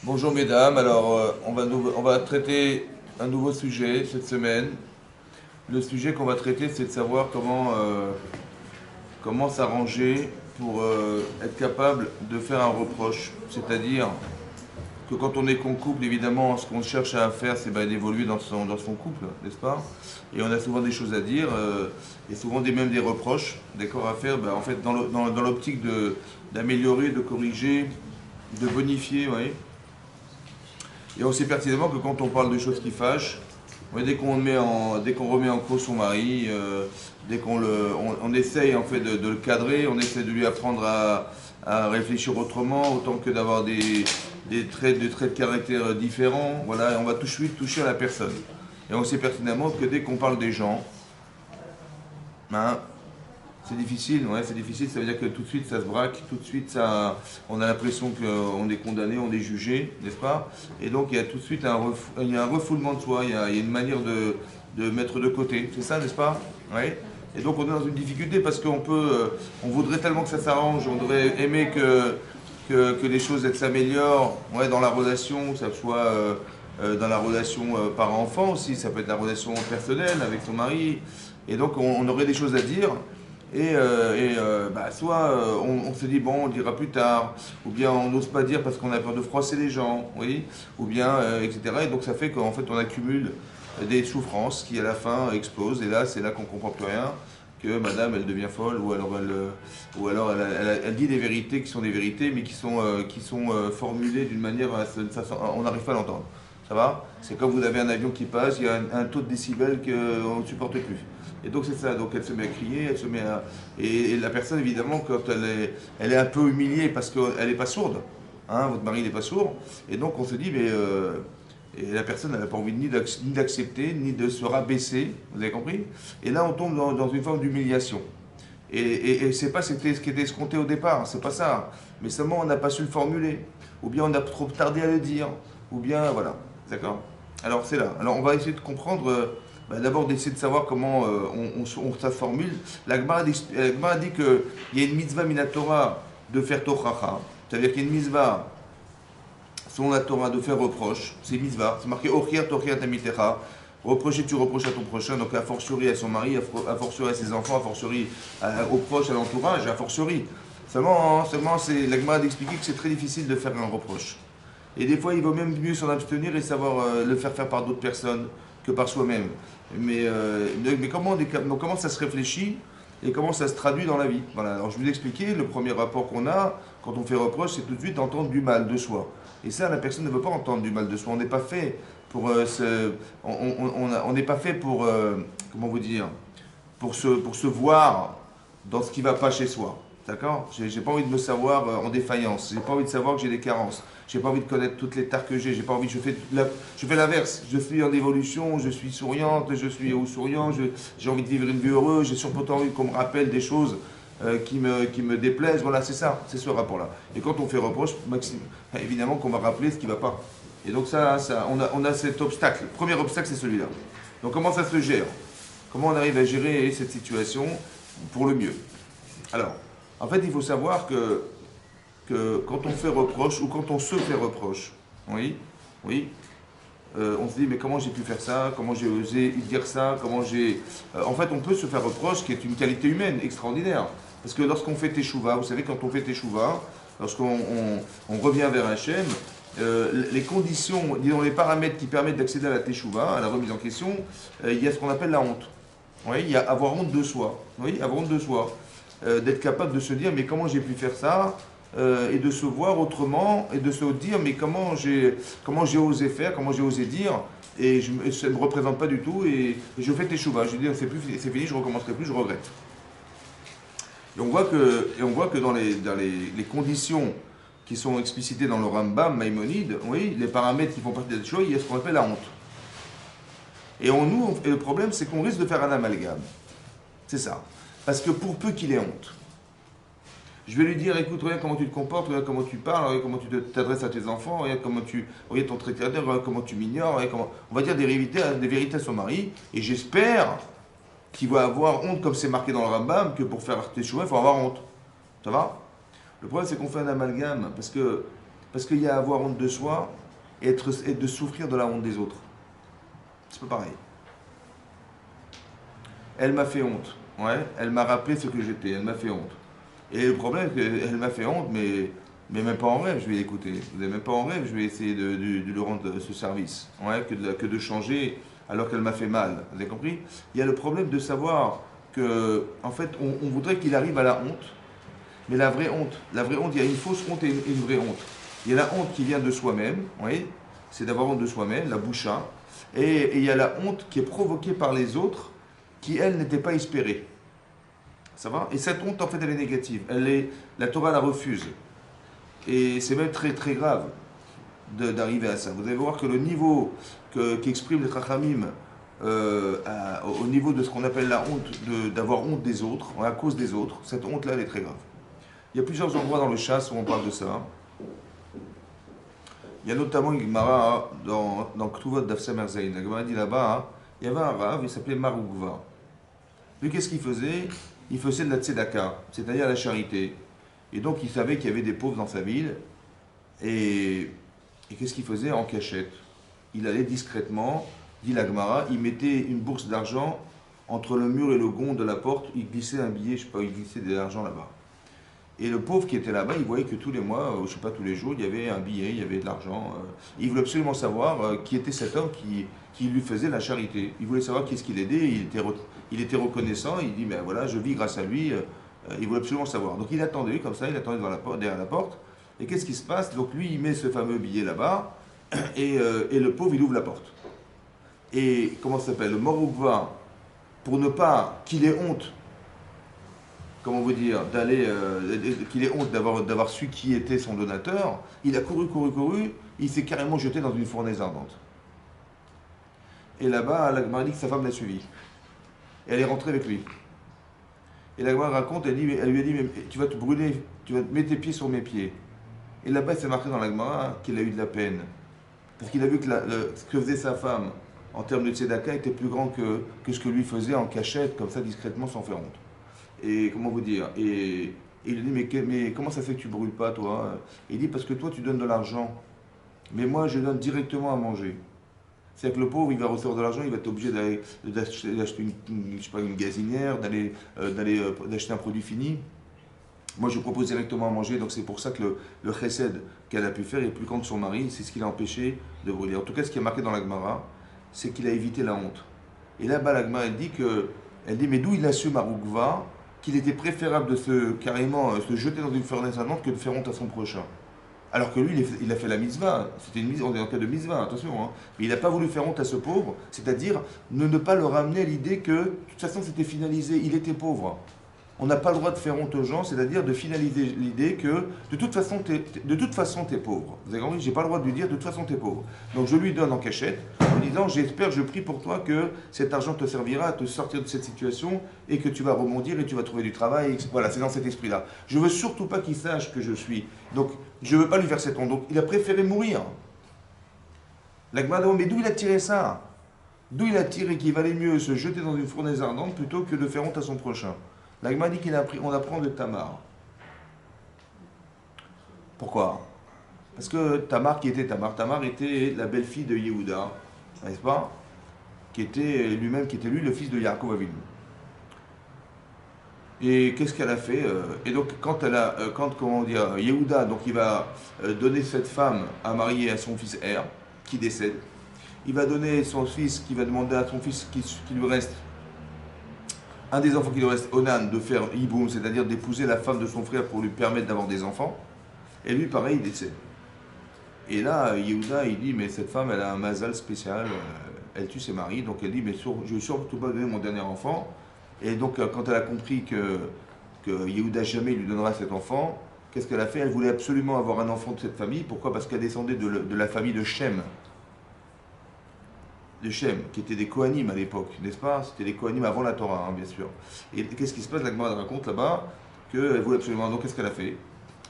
Bonjour mesdames, alors on va traiter un nouveau sujet cette semaine. Le sujet qu'on va traiter, c'est de savoir comment s'arranger pour être capable de faire un reproche. C'est-à-dire que quand on est qu'en couple, évidemment, ce qu'on cherche à faire, c'est d'évoluer dans son couple, n'est-ce pas? Et on a souvent des choses à dire, et souvent même des reproches, d'accord, à faire, en fait, dans l'optique d'améliorer, de corriger, de bonifier, oui. Et on sait pertinemment que quand on parle de choses qui fâchent, ouais, dès qu'on remet en cause son mari, dès on essaye en fait de le cadrer, on essaie de lui apprendre à réfléchir autrement, autant que d'avoir des traits de caractère différents. Voilà, et on va tout de suite toucher à la personne. Et on sait pertinemment que dès qu'on parle des gens, hein, c'est difficile, ouais, c'est difficile, ça veut dire que tout de suite ça se braque, tout de suite on a l'impression qu'on est condamné, on est jugé, n'est-ce pas? Et donc il y a tout de suite il y a un refoulement de soi, il y a une manière de mettre de côté, c'est ça, n'est-ce pas? Ouais. Et donc on est dans une difficulté parce on voudrait tellement que ça s'arrange, on devrait aimer que les choses s'améliorent, ouais, dans la relation, que ça soit dans la relation parent-enfant aussi, ça peut être la relation personnelle avec son mari. Et donc on aurait des choses à dire. Soit on se dit bon, on le dira plus tard, ou bien on n'ose pas dire parce qu'on a peur de froisser les gens, oui, ou bien etc. Et donc ça fait qu'en fait on accumule des souffrances qui à la fin explosent. Et là, c'est là qu'on comprend plus rien, que Madame elle devient folle, ou alors elle dit des vérités qui sont des vérités, mais qui sont formulées d'une manière, on n'arrive pas à l'entendre. Ça va? C'est comme vous avez un avion qui passe, il y a un taux de décibels qu'on ne supporte plus. Et donc c'est ça, donc elle se met à crier, elle se met à... Et la personne évidemment quand elle est un peu humiliée parce qu'elle n'est pas sourde, hein, votre mari n'est pas sourd, et donc on se dit et la personne elle n'a pas envie ni d'accepter, ni de se rabaisser, vous avez compris? Et là on tombe dans une forme d'humiliation. Et c'est pas ce qui était escompté au départ, c'est pas ça. Mais seulement on n'a pas su le formuler, ou bien on a trop tardé à le dire, ou bien voilà, d'accord? Alors c'est là. Alors on va essayer de comprendre, d'abord d'essayer de savoir comment ça se formule. La Gemara dit qu'il y a une mitzvah minatora de faire tochacha, c'est-à-dire qu'il y a une mitzvah selon la Torah de faire reproche, c'est mitzvah, c'est marqué Ochir Tochir Tamitecha. Reprocher, tu reproches à ton prochain, donc a fortiori à son mari, a fortiori à ses enfants, a fortiori aux proches, à l'entourage, a fortiori. Seulement c'est la Gemara d'expliquer que c'est très difficile de faire un reproche. Et des fois, il vaut même mieux s'en abstenir et savoir le faire par d'autres personnes que par soi-même. Mais comment ça se réfléchit et comment ça se traduit dans la vie? Voilà. Alors je vais vous expliquer, le premier rapport qu'on a quand on fait reproche, c'est tout de suite d'entendre du mal de soi. Et ça, la personne ne veut pas entendre du mal de soi. On n'est pas fait pour on n'est pas fait pour, comment vous dire, pour se voir dans ce qui ne va pas chez soi. D'accord? J'ai pas envie de me savoir en défaillance. J'ai pas envie de savoir que j'ai des carences. J'ai pas envie de connaître toutes les tares que j'ai. J'ai pas envie. Je fais l'inverse. Je suis en évolution. Je suis souriante. Je suis souriant. J'ai envie de vivre une vie heureuse. J'ai surtout envie qu'on me rappelle des choses qui me déplaisent. Voilà, c'est ça. C'est ce rapport-là. Et quand on fait reproche, évidemment qu'on va rappeler ce qui ne va pas. Et donc on a cet obstacle. Le premier obstacle, c'est celui-là. Donc comment ça se gère? Comment on arrive à gérer cette situation pour le mieux? Alors, en fait, il faut savoir que quand on fait reproche ou quand on se fait reproche, oui, oui, on se dit mais comment j'ai pu faire ça, comment j'ai osé dire ça, en fait, on peut se faire reproche, qui est une qualité humaine extraordinaire. Parce que lorsqu'on fait teshuva, vous savez, quand on fait teshuva, on revient vers Hachem, les conditions, disons les paramètres qui permettent d'accéder à la teshuva, à la remise en question, il y a ce qu'on appelle la honte. Oui, il y a avoir honte de soi. Oui, avoir honte de soi. D'être capable de se dire mais comment j'ai pu faire ça, et de se voir autrement et de se dire mais comment j'ai osé faire, comment j'ai osé dire, ça ne me représente pas du tout, et je fais teshuva, je dis c'est fini, je ne recommencerai plus, je regrette. Et on voit que les conditions qui sont explicitées dans le Rambam, Maïmonide, oui, les paramètres qui font partie de cette chose, il y a ce qu'on appelle la honte. Et le problème, c'est qu'on risque de faire un amalgame. C'est ça. Parce que pour peu qu'il ait honte, je vais lui dire, écoute, regarde comment tu te comportes, regarde comment tu parles, regarde comment tu t'adresses à tes enfants, regarde ton trait de caractère, regarde comment tu m'ignores, on va dire des vérités à son mari, et j'espère qu'il va avoir honte, comme c'est marqué dans le Rambam, que pour faire teshuva, il faut avoir honte. Ça va? Le problème, c'est qu'on fait un amalgame, parce que Parce qu'il y a avoir honte de soi et de souffrir de la honte des autres. C'est pas pareil. Elle m'a fait honte. Ouais, elle m'a rappelé ce que j'étais. Elle m'a fait honte. Et le problème, c'est qu'elle m'a fait honte, mais même pas en rêve, je vais l'écouter. Même pas en rêve, je vais essayer de lui rendre ce service. Ouais, que de changer alors qu'elle m'a fait mal. Vous avez compris? Il y a le problème de savoir que, en fait, on voudrait qu'il arrive à la honte, mais la vraie honte, il y a une fausse honte et une vraie honte. Il y a la honte qui vient de soi-même, oui, c'est d'avoir honte de soi-même, la boucha, et il y a la honte qui est provoquée par les autres, qui, elle, n'était pas espérée. Ça va? Et cette honte, en fait, elle est négative. La Torah la refuse. Et c'est même très très grave d'arriver à ça. Vous allez voir que le niveau qu'expriment les Chachamim au niveau de ce qu'on appelle la honte, d'avoir honte des autres, à cause des autres, cette honte-là, elle est très grave. Il y a plusieurs endroits dans le chasse où on parle de ça. Il y a notamment une Gemara dans Ktuvot Daf Samer Zayin. La Gemara dit là-bas, il y avait un rave, il s'appelait Maroukva. Lui, qu'est-ce qu'il faisait? Il faisait de la tzedaka, c'est-à-dire la charité. Et donc, il savait qu'il y avait des pauvres dans sa ville. Et qu'est-ce qu'il faisait en cachette? Il allait discrètement, dit la Gemara, il mettait une bourse d'argent entre le mur et le gond de la porte, il glissait un billet, je sais pas, il glissait de l'argent là-bas. Et le pauvre qui était là-bas, il voyait que tous les mois, je sais pas, tous les jours, il y avait un billet, il y avait de l'argent. Il voulait absolument savoir qui était cet homme qui lui faisait la charité. Il voulait savoir qu'est-ce qu'il aidait, il était reconnaissant, il dit, mais voilà, je vis grâce à lui. Il voulait absolument savoir. Donc il attendait comme ça, il attendait derrière la porte. Et qu'est-ce qui se passe? Donc lui, il met ce fameux billet là-bas, et le pauvre, il ouvre la porte. Et comment ça s'appelle? Le Moroukva, pour ne pas qu'il ait honte, comment vous dire, qu'il ait honte d'avoir su qui était son donateur, il a couru, il s'est carrément jeté dans une fournaise ardente. Et là-bas, la Gemara dit que sa femme l'a suivi. Et elle est rentrée avec lui. Et la Gemara raconte, elle lui a dit, mais tu vas te brûler, tu vas te mettre tes pieds sur mes pieds. Et là-bas, c'est marqué dans la Gemara qu'il a eu de la peine. Parce qu'il a vu que ce que faisait sa femme en termes de tzedaka était plus grand que ce que lui faisait en cachette, comme ça, discrètement, sans faire honte. Et comment vous dire, et il lui dit, mais comment ça fait que tu brûles pas, toi? Il dit, parce que toi, tu donnes de l'argent. Mais moi, je donne directement à manger. C'est-à-dire que le pauvre, il va recevoir de l'argent, il va être obligé d'acheter je sais pas, une gazinière, d'acheter un produit fini. Moi, je propose directement à manger, donc c'est pour ça que le chesed qu'elle a pu faire est plus grand que son mari, c'est ce qui l'a empêché de brûler. En tout cas, ce qui est marqué dans la Gemara, c'est qu'il a évité la honte. Et là-bas, la Gemara, elle dit, mais d'où il a su, Maroukva, qu'il était préférable de se jeter dans une fournaise ardente que de faire honte à son prochain. Alors que lui, il a fait la mitzvah, on est en cas de mitzvah, attention, hein. Mais il n'a pas voulu faire honte à ce pauvre, c'est-à-dire ne pas le ramener à l'idée que, de toute façon, c'était finalisé, il était pauvre. On n'a pas le droit de faire honte aux gens, c'est-à-dire de finaliser l'idée que de toute façon, t'es pauvre. Vous avez compris? J'ai pas le droit de lui dire de toute façon, t'es pauvre. Donc je lui donne en cachette, en disant j'espère, je prie pour toi que cet argent te servira à te sortir de cette situation et que tu vas rebondir et tu vas trouver du travail. Voilà, c'est dans cet esprit-là. Je veux surtout pas qu'il sache que je suis. Donc je veux pas lui faire cette honte. Donc il a préféré mourir. La Gemara demande, mais d'où il a tiré ça? D'où il a tiré qu'il valait mieux se jeter dans une fournaise ardente plutôt que de faire honte à son prochain? La Gemara dit qu'on apprend de Tamar. Pourquoi? Parce que Tamar, qui était Tamar? Tamar était la belle-fille de Yehuda, n'est-ce pas? Qui était lui le fils de Yaakov Avinu. Et qu'est-ce qu'elle a fait? Et donc, comment dire, Yehuda, donc il va donner cette femme à marier à son fils Er, qui décède. Il va donner son fils, qui va demander à son fils qui lui reste, un des enfants qui lui reste, Onan, de faire Iboum, c'est-à-dire d'épouser la femme de son frère pour lui permettre d'avoir des enfants. Et lui, pareil, il décède. Et là, Yehuda, il dit, mais cette femme, elle a un mazal spécial, elle tue ses maris, donc elle dit, mais je ne vais surtout pas donner mon dernier enfant. Et donc, quand elle a compris que Yehuda jamais lui donnera cet enfant, qu'est-ce qu'elle a fait? Elle voulait absolument avoir un enfant de cette famille. Pourquoi? Parce qu'elle descendait de la famille de Shem. De Shem, qui étaient des Kohanim à l'époque, n'est-ce pas? C'était des Kohanim avant la Torah, hein, bien sûr. Et qu'est-ce qui se passe? La Gemara raconte là-bas qu'elle voulait absolument. Donc, qu'est-ce qu'elle a fait?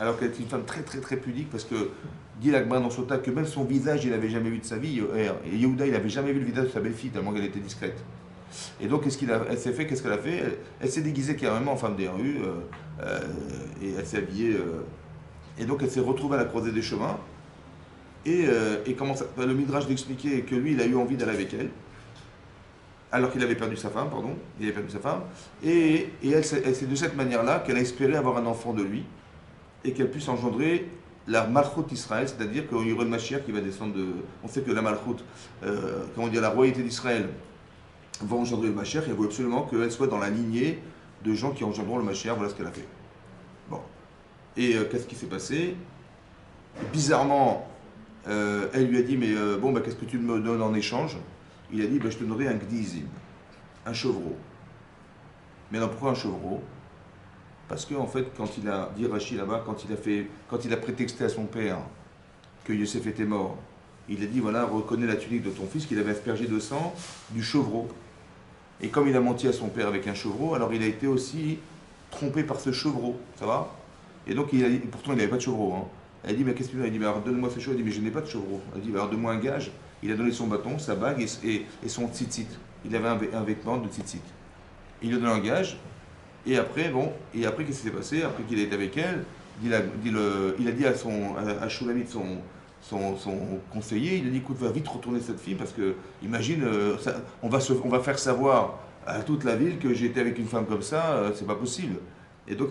Alors qu'elle était une femme très très très pudique, parce que dit la Gemara dans Sota que même son visage, il n'avait jamais vu de sa vie. Et Yehuda, il n'avait jamais vu le visage de sa belle-fille, tellement qu'elle était discrète. Et donc, qu'est-ce qu'elle a fait? Elle s'est déguisée carrément en femme des rues, et elle s'est habillée. Et donc, elle s'est retrouvée à la croisée des chemins. Et comment ça, le Midrash d'expliquer que lui, il a eu envie d'aller avec elle, alors qu'il avait perdu sa femme, pardon, il avait perdu sa femme, et elle, c'est de cette manière-là qu'elle a espéré avoir un enfant de lui, et qu'elle puisse engendrer la Malchut Israël, c'est-à-dire qu'il y aura le Mashiach qui va descendre de... On sait que la Malchut, comment dire, la royauté d'Israël va engendrer le Mashiach, et elle veut absolument qu'elle soit dans la lignée de gens qui engendreront le Mashiach, voilà ce qu'elle a fait. Bon. Et qu'est-ce qui s'est passé? Bizarrement, elle lui a dit, mais bon, bah, qu'est-ce que tu me donnes en échange? Il a dit, bah, je te donnerai un gdizim, un chevreau. Mais non, pourquoi un chevreau? Parce que en fait, quand il a dit Rachi là-bas, quand il a prétexté à son père que Yosef était mort, il a dit, voilà, reconnais la tunique de ton fils, qu'il avait aspergé de sang du chevreau. Et comme il a menti à son père avec un chevreau, alors il a été aussi trompé par ce chevreau, ça va? Et donc, pourtant il n'avait pas de chevreau, hein. Elle a dit, mais qu'est-ce que tu veux? Il a dit, mais alors donne-moi ce chevreau. Il a dit, mais je n'ai pas de chevreau. Elle a dit, alors donne-moi un gage. Il a donné son bâton, sa bague et son tzitzit. Il avait un vêtement de tzitzit. Il lui a donné un gage, et après, bon, et après, qu'est-ce qui s'est passé? Après qu'il était avec elle, il a dit à Shulamit, son conseiller, il a dit, écoute, va vite retourner cette fille, parce que, imagine, on va faire savoir à toute la ville que j'ai été avec une femme comme ça, c'est pas possible. Et donc,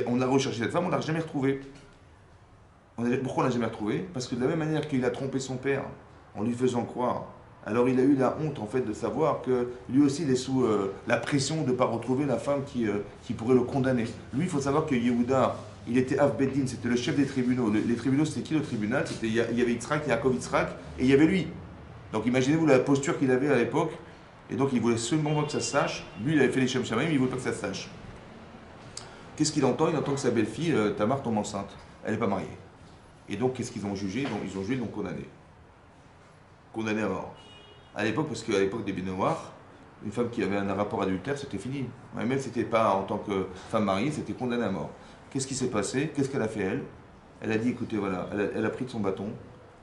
on a recherché cette femme, on ne l'a jamais retrouvée. Pourquoi on ne l'a jamais retrouvée? Parce que de la même manière qu'il a trompé son père, en lui faisant croire, alors il a eu la honte en fait de savoir que lui aussi il est sous la pression de ne pas retrouver la femme qui pourrait le condamner. Lui, il faut savoir que Yehuda, il était Av Beddin, c'était le chef des tribunaux. Les tribunaux, c'était qui le tribunal? Il y avait Yitzhak, Yaakov Yitzhak, et il y avait lui. Donc imaginez-vous la posture qu'il avait à l'époque, et donc il voulait seulement que ça se sache. Lui, il avait fait les Shem Shamayim, mais il ne voulait pas que ça se sache. Qu'est-ce qu'il entend? Il entend que sa belle-fille, Tamar, tombe enceinte. Elle n'est pas mariée. Et donc, qu'est-ce qu'ils ont jugé? Ils ont jugé, donc condamné. Condamné à mort. À l'époque, parce qu'à l'époque des Bénouars, une femme qui avait un rapport adultère, c'était fini. Même si c'était pas en tant que femme mariée, c'était condamné à mort. Qu'est-ce qui s'est passé? Qu'est-ce qu'elle a fait elle? Elle a dit, écoutez, voilà, elle a pris de son bâton,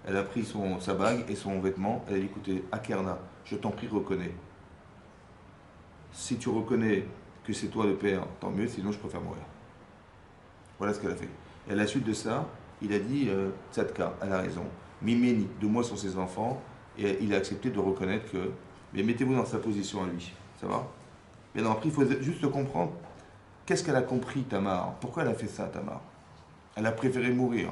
elle a pris sa bague et son vêtement, elle a dit, écoutez, Akerna, je t'en prie, reconnais. Si tu reconnais que c'est toi le père, tant mieux, sinon je préfère mourir. Voilà ce qu'elle a fait. Et à la suite de ça, il a dit, Tzadka, elle a raison, Mimeni, de moi sont ses enfants, et il a accepté de reconnaître que, mais mettez-vous dans sa position à lui, ça va? Mais non, après, il faut juste comprendre, qu'est-ce qu'elle a compris, Tamar? Pourquoi elle a fait ça, Tamar? Elle a préféré mourir.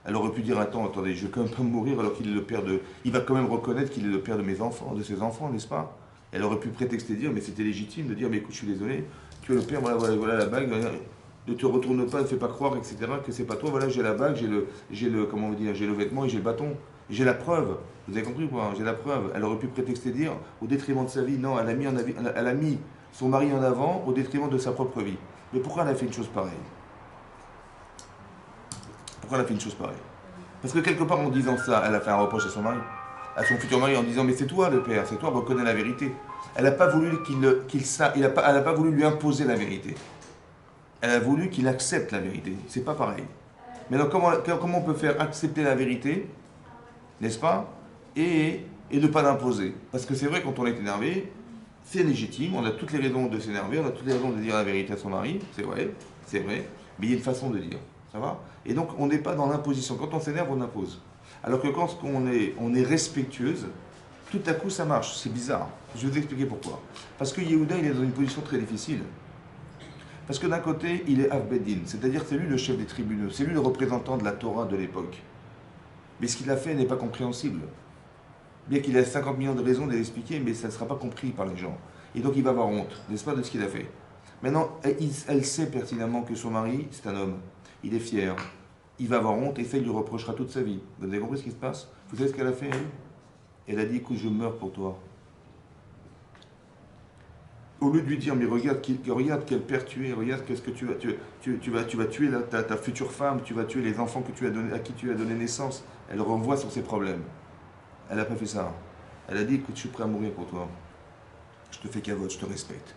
Elle aurait pu dire, attendez, je ne vais quand même pas mourir alors qu'il est le père de... Il va quand même reconnaître qu'il est le père de mes enfants, de ses enfants, n'est-ce pas? Elle aurait pu prétexter, dire, mais c'était légitime de dire, mais écoute, je suis désolé, tu es le père, voilà la bague, ne te retourne pas, ne fais pas croire, etc., que c'est pas toi, voilà, j'ai la bague, comment vous dire, j'ai le vêtement et j'ai le bâton. J'ai la preuve, vous avez compris quoi? J'ai la preuve. Elle aurait pu prétexter dire, au détriment de sa vie, non, elle a mis son mari en avant au détriment de sa propre vie. Mais pourquoi elle a fait une chose pareille? Pourquoi elle a fait une chose pareille? Parce que quelque part en disant ça, elle a fait un reproche à son mari, à son futur mari, en disant, mais c'est toi le père, c'est toi, reconnais la vérité. Elle n'a pas voulu elle n'a pas voulu lui imposer la vérité. Elle a voulu qu'il accepte la vérité. C'est pas pareil. Maintenant, comment on peut faire accepter la vérité, n'est-ce pas, et ne pas l'imposer? Parce que c'est vrai, quand on est énervé, c'est légitime, on a toutes les raisons de s'énerver, on a toutes les raisons de dire la vérité à son mari, c'est vrai, mais il y a une façon de dire, ça va? Et donc, on n'est pas dans l'imposition. Quand on s'énerve, on impose. Alors que quand on est respectueuse, tout à coup, ça marche. C'est bizarre. Je vais vous expliquer pourquoi. Parce que Yehuda, il est dans une position très difficile. Parce que d'un côté, il est Av Beddin, c'est-à-dire c'est lui le chef des tribunaux, c'est lui le représentant de la Torah de l'époque. Mais ce qu'il a fait n'est pas compréhensible. Bien qu'il ait 50 millions de raisons de l'expliquer, mais ça ne sera pas compris par les gens. Et donc il va avoir honte, n'est-ce pas, de ce qu'il a fait. Maintenant, elle sait pertinemment que son mari, c'est un homme. Il est fier. Il va avoir honte et ça, il lui reprochera toute sa vie. Vous avez compris ce qui se passe? Vous savez ce qu'elle a fait, elle? Elle a dit, écoute, je meurs pour toi. Au lieu de lui dire, mais regarde quel père tu es, regarde qu'est-ce que tu vas tuer ta future femme, tu vas tuer les enfants à qui tu as donné naissance. Elle renvoie sur ses problèmes. Elle n'a pas fait ça. Elle a dit, écoute, je suis prêt à mourir pour toi. Je te fais cavote, je te respecte.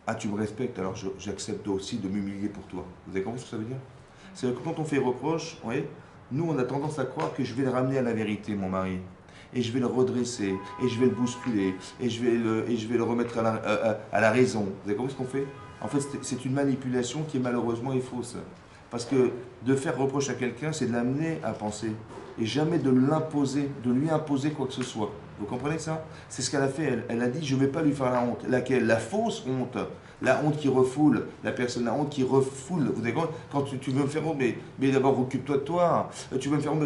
Ah, tu me respectes, alors j'accepte aussi de m'humilier pour toi. Vous avez compris ce que ça veut dire? C'est que quand on fait reproche, vous voyez, nous on a tendance à croire que je vais le ramener à la vérité, mon mari. Et je vais le redresser, et je vais le bousculer, et je vais le remettre à la raison. Vous avez compris ce qu'on fait? En fait, c'est une manipulation qui malheureusement est fausse. Parce que de faire reproche à quelqu'un, c'est de l'amener à penser. et jamais de l'imposer, de lui imposer quoi que ce soit. Vous comprenez ça? C'est ce qu'elle a fait. Elle a dit, je ne vais pas lui faire la honte. Laquelle? La fausse honte. La honte qui refoule. La personne, la honte qui refoule. Vous avez compris? Quand tu veux me faire honte, mais d'abord occupe-toi de toi. Tu veux me faire honte,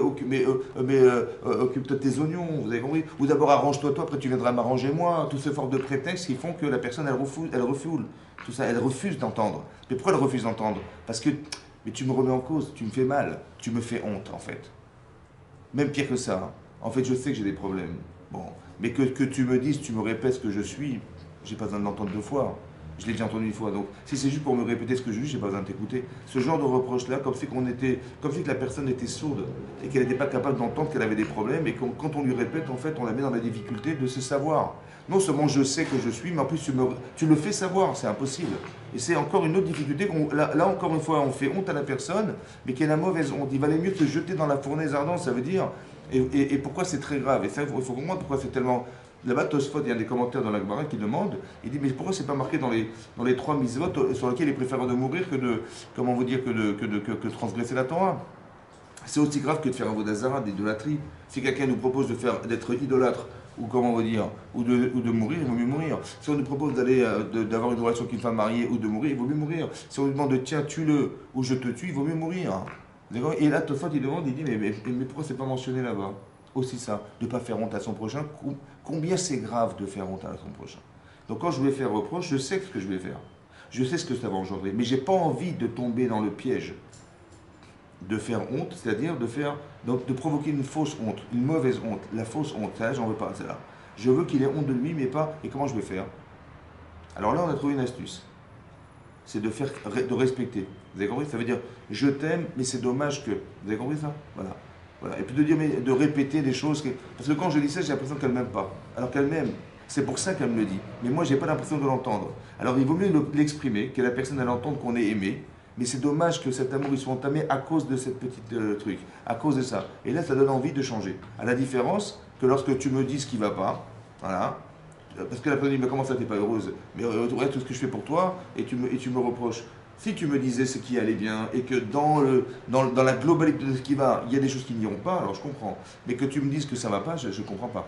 occupe-toi de tes oignons. Vous avez compris? Ou d'abord arrange-toi toi, après tu viendras m'arranger moi. Tout ce forme de prétextes qui font que la personne, elle refoule. Tout ça, elle refuse d'entendre. Mais pourquoi elle refuse d'entendre? Parce que mais tu me remets en cause, tu me fais mal, tu me fais honte en fait. Même pire que ça. En fait, je sais que j'ai des problèmes. Bon, mais que tu me dises, tu me répètes ce que je suis, j'ai pas besoin de l'entendre deux fois. Je l'ai déjà entendu une fois. Donc, si c'est juste pour me répéter ce que je suis, j'ai pas besoin de t'écouter. Ce genre de reproche-là, comme si que la personne était sourde et qu'elle n'était pas capable d'entendre qu'elle avait des problèmes et quand on lui répète, en fait, on la met dans la difficulté de se savoir. Non seulement je sais que je suis, mais en plus tu le fais savoir, c'est impossible. Et c'est encore une autre difficulté. Là, encore une fois, on fait honte à la personne, mais qu'elle a mauvaise honte. Il valait mieux te jeter dans la fournaise ardente, ça veut dire. Et pourquoi c'est très grave? Et ça, il faut comprendre pourquoi c'est tellement. Là-bas, Tosfot, il y a des commentaires dans la Gemara qui demandent, il dit, mais pourquoi c'est pas marqué dans les trois mitzvot sur lesquels il préfère de mourir que de, comment vous dire, que transgresser la Torah? C'est aussi grave que de faire un vodazara, d'idolâtrie. Si quelqu'un nous propose d'être idolâtre, ou comment on va dire, ou de mourir, il vaut mieux mourir. Si on nous propose d'avoir une relation avec une femme mariée ou de mourir, il vaut mieux mourir. Si on nous demande de tiens, tue-le ou je te tue, il vaut mieux mourir. D'accord? Et là, Tosfot, il demande, il dit, mais pourquoi c'est pas mentionné là-bas? Aussi ça, de ne pas faire honte à son prochain. Combien c'est grave de faire honte à son prochain? Donc quand je vais faire reproche, je sais ce que je vais faire. Je sais ce que ça va engendrer. Mais j'ai pas envie de tomber dans le piège de faire honte, c'est-à-dire de provoquer une fausse honte, une mauvaise honte, la fausse honte. Ça, j'en veux pas, c'est là. Je veux qu'il ait honte de lui, mais pas. Et comment je vais faire? Alors là, on a trouvé une astuce. C'est de respecter. Vous avez compris? Ça veut dire, je t'aime, mais c'est dommage que. Vous avez compris ça? Voilà. Voilà. Et puis de répéter des choses. Parce que quand je dis ça, j'ai l'impression qu'elle ne m'aime pas. Alors qu'elle m'aime. C'est pour ça qu'elle me le dit. Mais moi, j'ai pas l'impression de l'entendre. Alors il vaut mieux l'exprimer, que la personne elle entende qu'on est aimé. Mais c'est dommage que cet amour il soit entamé à cause de cette petite truc, à cause de ça. Et là, ça donne envie de changer. À la différence que lorsque tu me dis ce qui va pas, voilà, parce que la personne dit mais comment ça t'es pas heureuse? Mais regarde tout ce que je fais pour toi et tu me reproches. Si tu me disais ce qui allait bien et que dans la globalité de ce qui va, il y a des choses qui n'iront pas, alors je comprends. Mais que tu me dises que ça ne va pas, je ne comprends pas.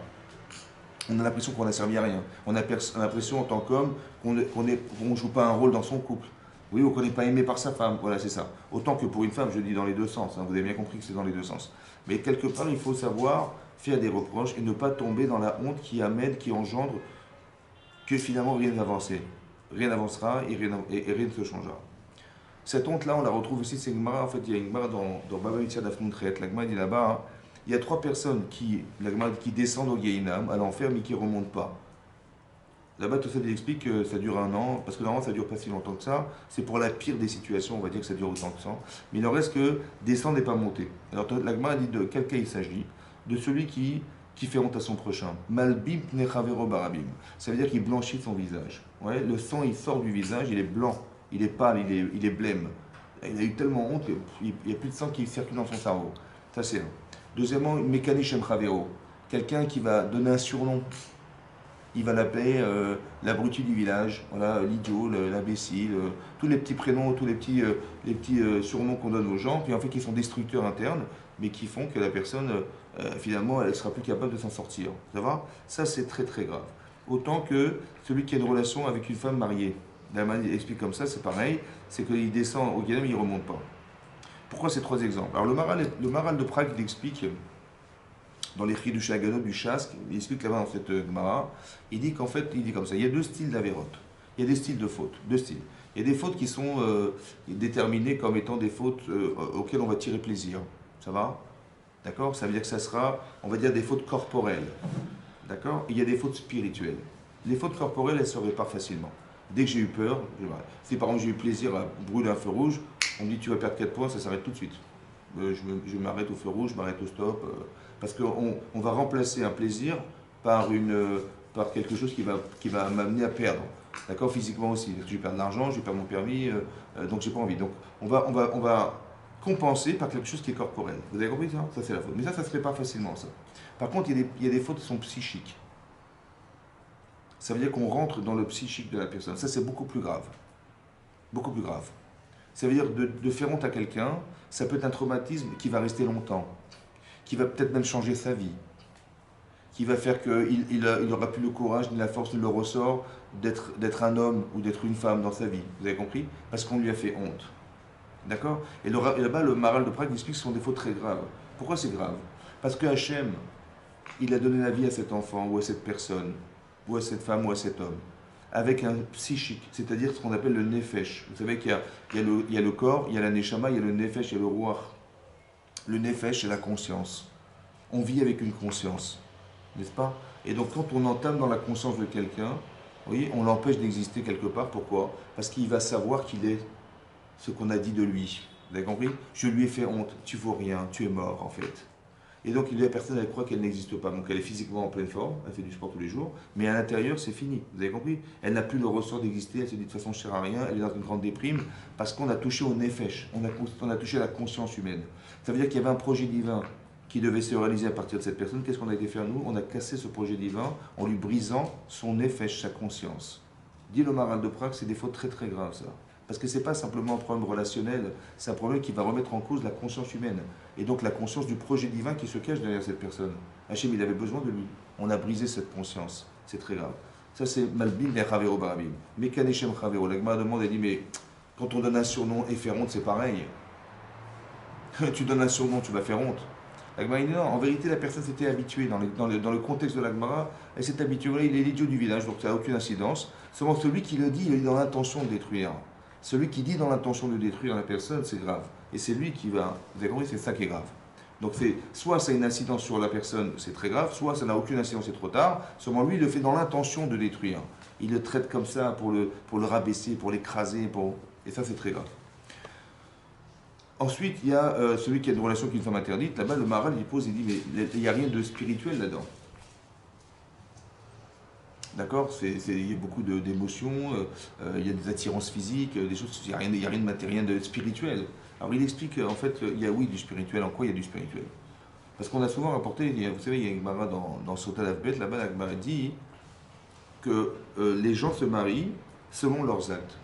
On a l'impression qu'on n'a servi à rien. On a l'impression en tant qu'homme qu'on ne joue pas un rôle dans son couple. Oui, ou qu'on n'est pas aimé par sa femme. Voilà, c'est ça. Autant que pour une femme, je dis dans les deux sens. Hein. Vous avez bien compris que c'est dans les deux sens. Mais quelque part, il faut savoir faire des reproches et ne pas tomber dans la honte qui amène, qui engendre que finalement rien n'avancera. Rien n'avancera et rien ne se changera. Cette honte-là, on la retrouve aussi, c'est une Gemara, en fait, il y a une Gemara dans Baba Mitzvah d'Afnon Tret. La Gemara dit là-bas, hein, il y a trois personnes qui descendent au Gehinam, à l'enfer, mais qui ne remontent pas. Là-bas, tout ça, il explique que ça dure un an, parce que normalement, ça ne dure pas si longtemps que ça. C'est pour la pire des situations, on va dire que ça dure autant que ça. Mais il en reste que descendre et pas monter. Alors, la Gemara dit de quel cas il s'agit? De celui qui fait honte à son prochain. Malbim nechavero barabim. Ça veut dire qu'il blanchit son visage. Ouais, le sang, il sort du visage, il est blanc. Il est pâle, il est blême. Il a eu tellement honte qu'il n'y a plus de sang qui circule dans son cerveau. Ça, c'est un. Deuxièmement, mécanichem chavero. Quelqu'un qui va donner un surnom. Il va l'appeler l'abruti du village, voilà, l'idiot, l'imbécile, tous les petits prénoms, tous les petits surnoms qu'on donne aux gens, puis en fait qui sont destructeurs internes, mais qui font que la personne, finalement, elle ne sera plus capable de s'en sortir. Ça va? Ça, c'est très très grave. Autant que celui qui a une relation avec une femme mariée. Daman explique comme ça, c'est pareil, c'est qu'il descend au Guénem, il ne remonte pas. Pourquoi ces trois exemples? Alors le Maral de Prague, il explique, dans l'écrit du Shagadot, du Chask, il explique là-bas dans cette Gemara, il dit qu'en fait, il dit comme ça, il y a deux styles d'avérotes, il y a des styles de fautes, deux styles. Il y a des fautes qui sont déterminées comme étant des fautes auxquelles on va tirer plaisir, ça va? D'accord? Ça veut dire que ça sera, on va dire, des fautes corporelles, d'accord? Il y a des fautes spirituelles. Les fautes corporelles, elles se réparent facilement. Dès que j'ai eu peur, si par exemple j'ai eu plaisir à brûler un feu rouge, on me dit tu vas perdre 4 points, ça s'arrête tout de suite. Je m'arrête au feu rouge, je m'arrête au stop, parce qu'on va remplacer un plaisir par quelque chose qui va m'amener à perdre. D'accord? Physiquement aussi. Je vais perdre de l'argent, je vais perdre mon permis, donc j'ai pas envie. Donc on va compenser par quelque chose qui est corporel. Vous avez compris ça? Ça c'est la faute. Mais ça se répare facilement ça. Par contre, il y a des fautes qui sont psychiques. Ça veut dire qu'on rentre dans le psychique de la personne. Ça, c'est beaucoup plus grave. Beaucoup plus grave. Ça veut dire de faire honte à quelqu'un, ça peut être un traumatisme qui va rester longtemps. qui va peut-être même changer sa vie, qui va faire qu'il n'aura plus le courage, ni la force, ni le ressort d'être un homme ou d'être une femme dans sa vie. Vous avez compris? Parce qu'on lui a fait honte. D'accord? Et là-bas, le Maharal de Prague explique son défaut très grave. Pourquoi c'est grave? Parce que Hachem, il a donné la vie à cet enfant, ou à cette personne, ou à cette femme, ou à cet homme, avec un psychique, c'est-à-dire ce qu'on appelle le nefesh. Vous savez qu'il y a le corps, il y a la neshama, il y a le nefesh, il y a le ruach. Le nefesh, c'est la conscience. On vit avec une conscience, n'est-ce pas? Et donc quand on entame dans la conscience de quelqu'un, vous voyez, on l'empêche d'exister quelque part. Pourquoi? Parce qu'il va savoir qu'il est ce qu'on a dit de lui. Vous avez compris? Je lui ai fait honte, tu vaux rien, tu es mort en fait. Et donc la personne, elle croit qu'elle n'existe pas. Donc elle est physiquement en pleine forme, elle fait du sport tous les jours, mais à l'intérieur, c'est fini. Vous avez compris? Elle n'a plus le ressort d'exister, elle se dit de toute façon, je ne sers à rien, elle est dans une grande déprime, parce qu'on a touché au nefesh, on a touché à la conscience humaine. Ça veut dire qu'il y avait un projet divin qui devait se réaliser à partir de cette personne. Qu'est-ce qu'on a été faire nous? On a cassé ce projet divin en lui brisant son nefesh, sa conscience. Dit le Maharal de Prague, c'est des fautes très très graves ça. Parce que ce n'est pas simplement un problème relationnel, c'est un problème qui va remettre en cause la conscience humaine. Et donc la conscience du projet divin qui se cache derrière cette personne. Hachem, il avait besoin de lui. On a brisé cette conscience. C'est très grave. Ça, c'est Malbim et Chavero Barabim. Mais Kaneshem Chavero. La Gemara demande, elle dit, mais quand on donne un surnom et faire honte, c'est pareil. Tu donnes un surnom, tu vas faire honte. La Gemara dit non, en vérité, la personne s'était habituée. Dans le contexte de la Gemara, elle s'est habituée. Voilà, il est l'idiot du village, donc ça n'a aucune incidence. Seulement celui qui le dit, il est dans l'intention de détruire. Celui qui dit dans l'intention de détruire la personne, c'est grave. Et c'est lui qui va... Vous avez compris, c'est ça qui est grave. Donc soit ça a une incidence sur la personne, c'est très grave, soit ça n'a aucune incidence, c'est trop tard. Seulement lui, il le fait dans l'intention de détruire. Il le traite comme ça pour le rabaisser, pour l'écraser, et ça c'est très grave. Ensuite, il y a celui qui a une relation avec une femme interdite. Là-bas, le Maharal, il pose, il dit, mais il n'y a rien de spirituel là-dedans. D'accord? Il y a beaucoup d'émotions, il y a des attirances physiques, des choses, il n'y a rien de matériel, de spirituel. Alors il explique, en fait, il y a oui du spirituel. En quoi il y a du spirituel? Parce qu'on a souvent rapporté, vous savez, il y a une Gemara dans Sota Lavbet, là-bas, la Gemara dit que les gens se marient selon leurs actes.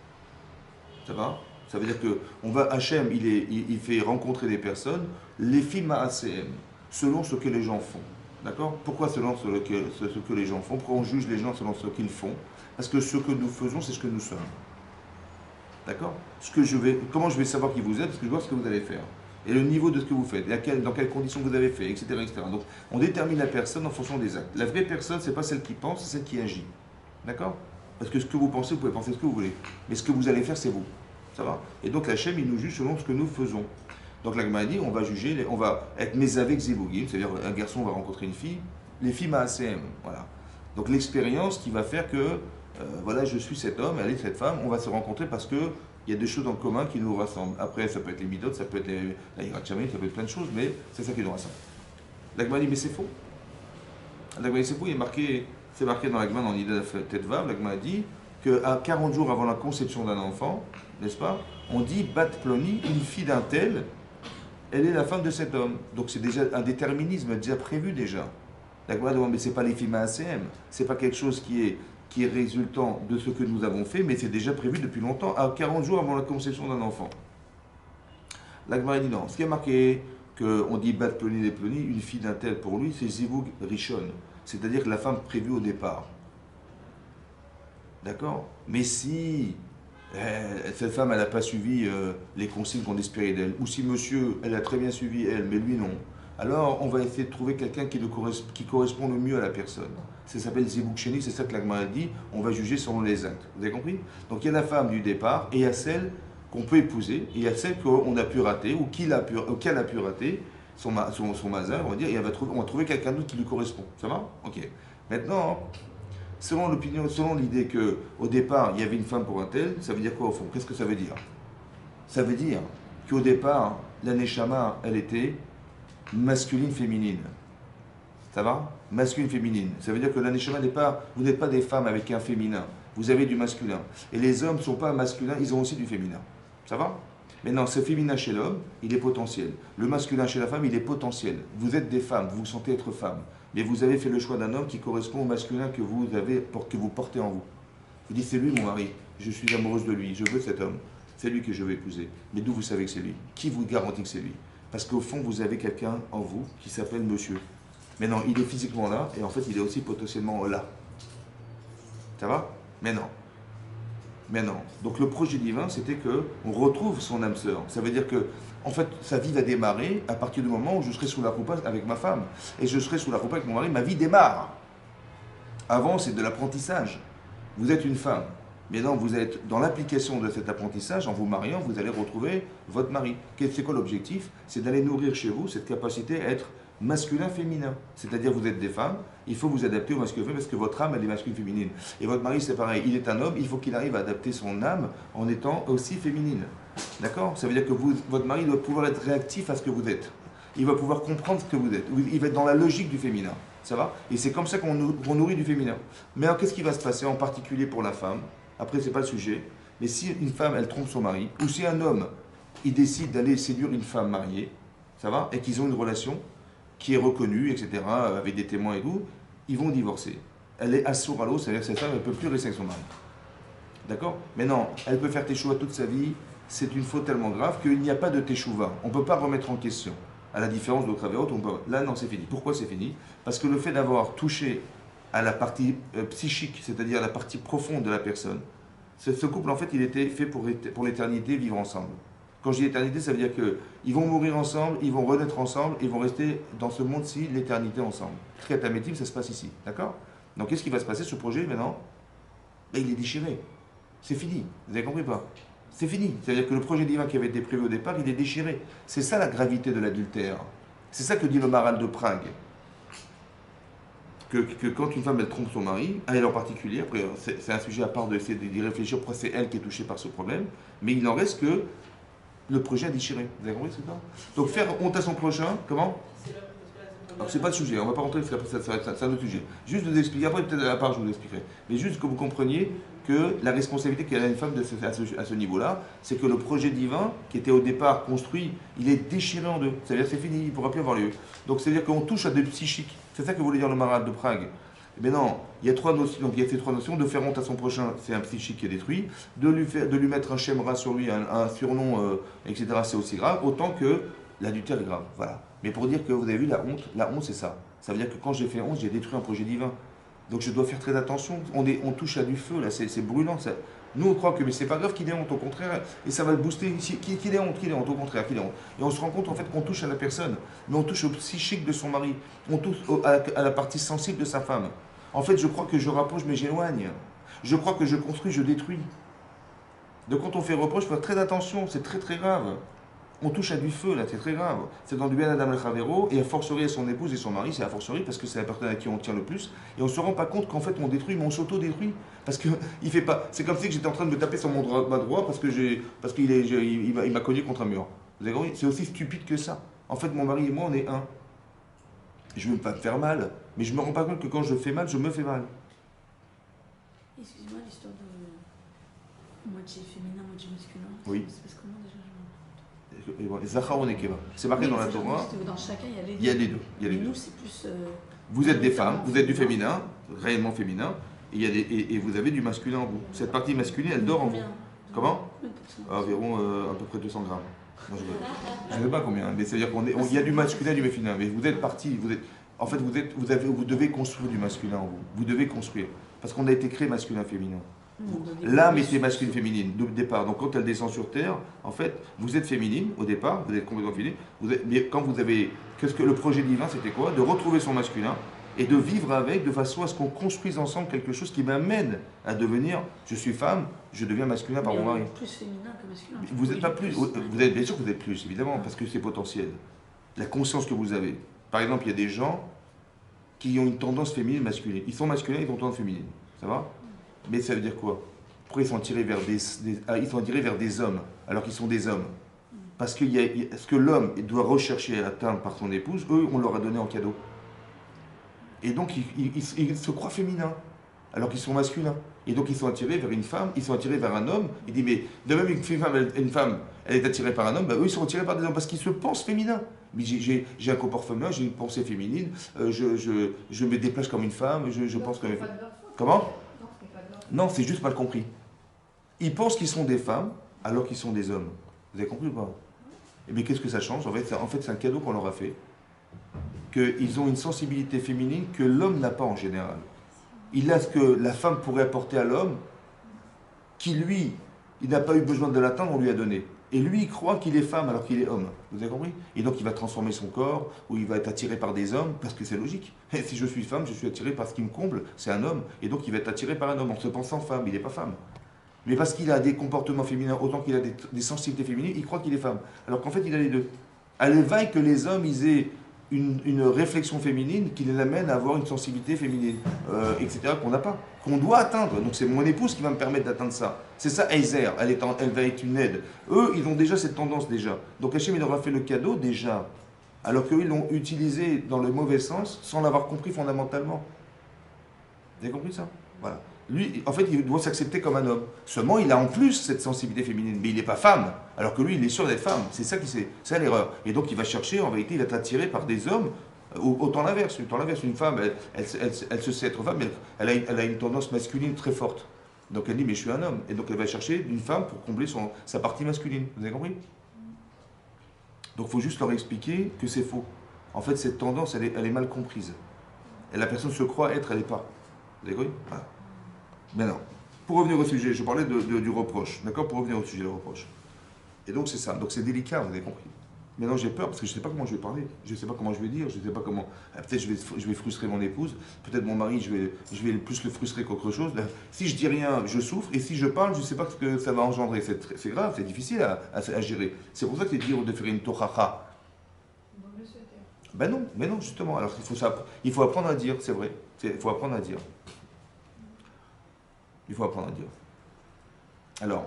Ça va? Ça veut dire que Hachem, il fait rencontrer des personnes, les films à ACM, selon ce que les gens font. D'accord? Pourquoi selon ce que les gens font? Pourquoi on juge les gens selon ce qu'ils font? Parce que ce que nous faisons, c'est ce que nous sommes. D'accord? Comment je vais savoir qui vous êtes? Parce que je vois ce que vous allez faire. Et le niveau de ce que vous faites, dans quelles conditions vous avez fait, etc., etc. Donc, on détermine la personne en fonction des actes. La vraie personne, ce n'est pas celle qui pense, c'est celle qui agit. D'accord? Parce que ce que vous pensez, vous pouvez penser ce que vous voulez. Mais ce que vous allez faire, c'est vous. Ça va? Et donc, la Hachem, il nous juge selon ce que nous faisons. Donc, la Gemara dit, on va juger, on va être mes avec zébogim, c'est-à-dire un garçon va rencontrer une fille, les filles ACM. Voilà. Donc, l'expérience qui va faire que, voilà, je suis cet homme, elle est cette femme, on va se rencontrer parce que il y a des choses en commun qui nous rassemblent. Après, ça peut être les midot, ça peut être la hirat shamayim, ça peut être plein de choses, mais c'est ça qui nous rassemble. La Gemara dit, mais c'est faux. La Gemara dit, c'est faux, c'est marqué dans la Gemara, dans l'idée de Tetvav, la Gemara dit qu'à 40 jours avant la conception d'un enfant, n'est-ce pas, on dit, Bat Ploni, une fille d'un tel, elle est la femme de cet homme. Donc c'est déjà un déterminisme déjà prévu déjà. La Gemara demande, mais ce n'est pas les films ACM, ce n'est pas quelque chose qui est résultant de ce que nous avons fait, mais c'est déjà prévu depuis longtemps, à 40 jours avant la conception d'un enfant. La Gemara dit non. Ce qui est marqué, qu'on dit Bat Ploni des Ploni, une fille d'un tel pour lui, c'est Zivug Rishon, c'est-à-dire la femme prévue au départ. D'accord? Mais si cette femme, elle n'a pas suivi les consignes qu'on espérait d'elle, ou si monsieur, elle a très bien suivi elle, mais lui non, alors on va essayer de trouver quelqu'un qui correspond le mieux à la personne. Ça s'appelle Zibuk Sheni, c'est ça que la Gemara dit, on va juger selon les actes. Vous avez compris? Donc il y a la femme du départ, et il y a celle qu'on peut épouser, et il y a celle qu'on a pu rater, ou qu'elle a pu rater, son mazar, on va dire, et on va trouver quelqu'un d'autre qui lui correspond. Ça va? Ok. Maintenant, selon l'idée qu'au départ, il y avait une femme pour un tel, ça veut dire quoi au fond? Qu'est-ce que ça veut dire? Ça veut dire qu'au départ, la Neshama, elle était masculine-féminine. Ça va? Masculine-féminine. Ça veut dire que la Neshama vous n'êtes pas des femmes avec un féminin. Vous avez du masculin. Et les hommes ne sont pas masculins, ils ont aussi du féminin. Ça va? Maintenant, ce féminin chez l'homme, il est potentiel. Le masculin chez la femme, il est potentiel. Vous êtes des femmes, vous vous sentez être femme. Mais vous avez fait le choix d'un homme qui correspond au masculin que vous portez en vous. Vous dites, c'est lui mon mari, je suis amoureuse de lui, je veux cet homme, c'est lui que je vais épouser. Mais d'où vous savez que c'est lui? Qui vous garantit que c'est lui? Parce qu'au fond, vous avez quelqu'un en vous qui s'appelle monsieur. Mais non, il est physiquement là, et en fait, il est aussi potentiellement là. Ça va? Mais non. Mais non. Donc le projet divin, c'était qu'on retrouve son âme sœur. Ça veut dire que, en fait, sa vie va démarrer à partir du moment où je serai sous la roupa avec ma femme. Et je serai sous la roupa avec mon mari, ma vie démarre. Avant, c'est de l'apprentissage. Vous êtes une femme. Mais non, vous êtes dans l'application de cet apprentissage, en vous mariant, vous allez retrouver votre mari. C'est quoi l'objectif? C'est d'aller nourrir chez vous cette capacité à être masculin-féminin. C'est-à-dire, vous êtes des femmes, il faut vous adapter au masculin parce que votre âme, elle est masculine-féminine. Et votre mari, c'est pareil, il est un homme, il faut qu'il arrive à adapter son âme en étant aussi féminine. D'accord? Ça veut dire que votre mari doit pouvoir être réactif à ce que vous êtes. Il va pouvoir comprendre ce que vous êtes. Il va être dans la logique du féminin. Ça va? Et c'est comme ça qu'on nourrit du féminin. Mais alors, qu'est-ce qui va se passer en particulier pour la femme? Après, c'est pas le sujet. Mais si une femme, elle trompe son mari, ou si un homme, il décide d'aller séduire une femme mariée, ça va? Et qu'ils ont une relation qui est reconnue, etc., avec des témoins et tout, ils vont divorcer. Elle est assour à l'eau, c'est-à-dire que cette femme, elle ne peut plus rester avec son mari. D'accord? Mais non, elle peut faire teshuva toute sa vie, c'est une faute tellement grave qu'il n'y a pas de teshuva. On ne peut pas remettre en question. À la différence d'autres avérotes, on peut... Là, non, c'est fini. Pourquoi c'est fini? Parce que le fait d'avoir touché à la partie psychique, c'est-à-dire à la partie profonde de la personne, ce couple, en fait, il était fait pour l'éternité, vivre ensemble. Quand je dis éternité, ça veut dire qu'ils vont mourir ensemble, ils vont renaître ensemble, ils vont rester dans ce monde-ci, l'éternité ensemble. Kriyatametim, ça se passe ici, d'accord? Donc qu'est-ce qui va se passer, ce projet, maintenant? Ben, il est déchiré. C'est fini, vous avez compris pas? C'est fini. C'est-à-dire que le projet divin qui avait été prévu au départ, il est déchiré. C'est ça la gravité de l'adultère. C'est ça que dit le Maral de Prague. Que quand une femme elle trompe son mari, elle en particulier, après c'est un sujet à part d'essayer d'y réfléchir, pourquoi c'est elle qui est touchée par ce problème, mais il n'en reste que le projet a déchiré. Vous avez compris ce que c'est? Donc faire honte à son prochain, comment? Alors c'est pas le sujet, on va pas rentrer, c'est un autre sujet. Juste de vous expliquer, après peut-être à la part je vous expliquerai, mais juste que vous compreniez que la responsabilité qu'a une femme à ce niveau-là, c'est que le projet divin, qui était au départ construit, il est déchiré en deux. C'est-à-dire c'est fini, il ne pourra plus avoir lieu. Donc c'est-à-dire qu'on touche à des psychiques. C'est ça que voulait dire le Maral de Prague. Mais non, il y a trois notions. Donc il y a ces trois notions. De faire honte à son prochain, c'est un psychique qui est détruit. De lui mettre un shemra sur lui, un surnom, etc., c'est aussi grave, autant que l'adultère est grave. Voilà. Mais pour dire que vous avez vu la honte c'est ça. Ça veut dire que quand j'ai fait honte, j'ai détruit un projet divin. Donc je dois faire très attention. On touche à du feu, là, c'est brûlant. Ça. Nous, on croit que mais c'est pas grave qu'il ait honte, au contraire, et ça va le booster. Qu'il ait honte, au contraire, qu'il ait honte. Et on se rend compte en fait qu'on touche à la personne, mais on touche au psychique de son mari, on touche à la partie sensible de sa femme. En fait, je crois que je rapproche, mais j'éloigne. Je crois que je construis, je détruis. Donc quand on fait reproche, il faut faire très attention, c'est très très grave. On touche à du feu, là, c'est très grave. C'est dans du bien Adam el Chavero, et a fortiori à son épouse et son mari, c'est a fortiori parce que c'est la personne à qui on tient le plus. Et on ne se rend pas compte qu'en fait on détruit, mais on s'auto-détruit. Parce que il fait pas. C'est comme si j'étais en train de me taper sur mon bras droit parce qu'il m'a cogné contre un mur. Vous avez compris? C'est aussi stupide que ça. En fait, mon mari et moi, on est un. Je ne veux pas me faire mal, mais je me rends pas compte que quand je fais mal, je me fais mal. Excuse-moi, l'histoire de moitié féminin, moitié masculin. Oui. C'est parce que comment déjà? Zachar ou Nekeva. C'est marqué dans la Torah. Dans chacun, il y a les deux. Il y a les deux. Mais nous, c'est plus. Vous êtes des femmes, vous êtes du féminin, réellement féminin, et vous avez du masculin en vous. Cette partie masculine, elle dort en vous. Comment? Environ à peu près 200 grammes. Non, je ne sais pas combien, mais c'est-à-dire qu'il y a du masculin et du féminin. Mais vous êtes parti, en fait, vous devez construire du masculin en vous. Vous devez construire. Parce qu'on a été créé masculin-féminin. L'âme était masculine-féminine au départ. Donc quand elle descend sur terre, en fait, vous êtes féminine au départ, vous êtes complètement féminine. Mais quand vous avez. Qu'est-ce que le projet divin, c'était quoi? De retrouver son masculin et de vivre avec de façon à ce qu'on construise ensemble quelque chose qui m'amène à devenir. Je suis femme, je deviens masculin par mon mari. Vous êtes plus féminin que masculin. Vous n'êtes pas plus. Vous êtes, bien sûr que vous êtes plus, évidemment, parce que c'est potentiel. La conscience que vous avez. Par exemple, il y a des gens qui ont une tendance féminine masculine. Ils sont masculins, ils ont une tendance féminine. Ça va? Mais ça veut dire quoi? Pourquoi ils sont tirés vers ils sont tirés vers des hommes, alors qu'ils sont des hommes? Parce que ce que l'homme doit rechercher et atteindre par son épouse, eux, on leur a donné en cadeau. Et donc, ils se croient féminins, alors qu'ils sont masculins. Et donc, ils sont attirés vers une femme, ils sont attirés vers un homme. Il dit, mais de même une femme, elle est attirée par un homme, bah, eux, ils sont attirés par des hommes, parce qu'ils se pensent féminins. Mais j'ai un comportement, j'ai une pensée féminine, je me déplace comme une femme, je pense comme une femme. Comment? Non, c'est juste mal compris. Ils pensent qu'ils sont des femmes alors qu'ils sont des hommes. Vous avez compris ou pas? mais qu'est-ce que ça change? En fait c'est un cadeau qu'on leur a fait, qu'ils ont une sensibilité féminine que l'homme n'a pas en général. Il a ce que la femme pourrait apporter à l'homme, qui lui, il n'a pas eu besoin de l'atteindre, on lui a donné. Et lui, il croit qu'il est femme alors qu'il est homme. Vous avez compris? Et donc il va transformer son corps, ou il va être attiré par des hommes, parce que c'est logique. Et si je suis femme, je suis attiré par ce qui me comble, c'est un homme. Et donc il va être attiré par un homme en se pensant femme, il n'est pas femme. Mais parce qu'il a des comportements féminins, autant qu'il a des sensibilités féminines, il croit qu'il est femme. Alors qu'en fait, il a les deux. Elle vaille que les hommes, ils aient une réflexion féminine qui les amène à avoir une sensibilité féminine, etc., qu'on n'a pas, qu'on doit atteindre. Donc c'est mon épouse qui va me permettre d'atteindre ça. C'est ça, Eizer, elle va être une aide. Eux, ils ont déjà cette tendance déjà. Donc Hachem, il leur a fait le cadeau déjà, alors qu'eux, ils l'ont utilisé dans le mauvais sens, sans l'avoir compris fondamentalement. Vous avez compris ça? Voilà. Lui, en fait, il doit s'accepter comme un homme. Seulement, il a en plus cette sensibilité féminine, mais il n'est pas femme. Alors que lui, il est sûr d'être femme. C'est ça qui c'est ça l'erreur. Et donc, il va chercher, en vérité, il va être attiré par des hommes. Autant l'inverse. Une femme, elle se sait être femme, mais elle a une tendance masculine très forte. Donc, elle dit, mais je suis un homme. Et donc, elle va chercher une femme pour combler sa partie masculine. Vous avez compris? Donc, il faut juste leur expliquer que c'est faux. En fait, cette tendance, elle est mal comprise. Et la personne se croit être, elle n'est pas. Vous avez compris? Voilà. Maintenant, pour revenir au sujet, je parlais du reproche, d'accord? Pour revenir au sujet du reproche. Et donc c'est ça, donc c'est délicat, vous avez compris. Maintenant j'ai peur parce que je ne sais pas comment je vais parler, je ne sais pas comment je vais dire, je ne sais pas comment... Peut-être je vais frustrer mon épouse, peut-être mon mari, je vais plus le frustrer qu'autre chose. Si je dis rien, je souffre, et si je parle, je ne sais pas ce que ça va engendrer. C'est grave, c'est difficile à gérer. C'est pour ça que c'est dur de faire une tochacha. Ben non, mais non, justement. Alors il faut apprendre à dire, c'est vrai. Il faut apprendre à dire. Il faut apprendre à dire. Alors,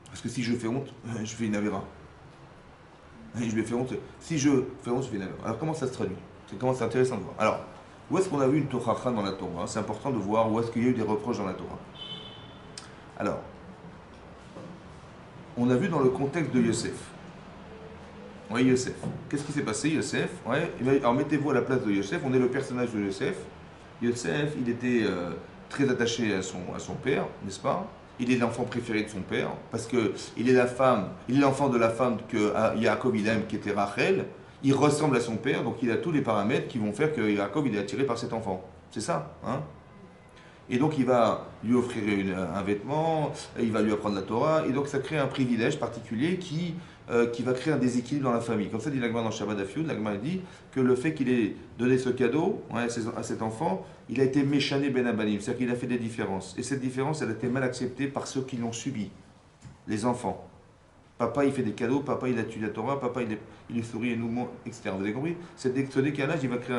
parce que si je fais honte, je fais une avéra. Et je lui fais honte. Si je fais honte, je fais une avéra. Alors comment ça se traduit? C'est intéressant de voir. Alors, où est-ce qu'on a vu une tochacha dans la Torah? C'est important de voir où est-ce qu'il y a eu des reproches dans la Torah. Alors, on a vu dans le contexte de Yosef. Oui, Yosef. Qu'est-ce qui s'est passé, Yosef? Ouais. Alors mettez-vous à la place de Yosef. On est le personnage de Yosef. Yosef, il était très attaché à son père, n'est-ce pas? Il est l'enfant préféré de son père, parce qu'il est l'enfant de la femme que Yaakov il aime, qui était Rachel. Il ressemble à son père, donc il a tous les paramètres qui vont faire que Yaakov il est attiré par cet enfant. C'est ça, hein? Et donc il va lui offrir un vêtement, il va lui apprendre la Torah, et donc ça crée un privilège particulier qui va créer un déséquilibre dans la famille. Comme ça dit l'Agma dans Shabbat Dafyud, l'Agma dit que le fait qu'il ait donné ce cadeau à cet enfant, il a été méchané ben abanim, c'est-à-dire qu'il a fait des différences. Et cette différence, elle a été mal acceptée par ceux qui l'ont subi, les enfants. Papa, il fait des cadeaux, papa, il a tué la Torah, papa, il sourit et nous, etc. Vous avez compris? Ce décalage, il va créer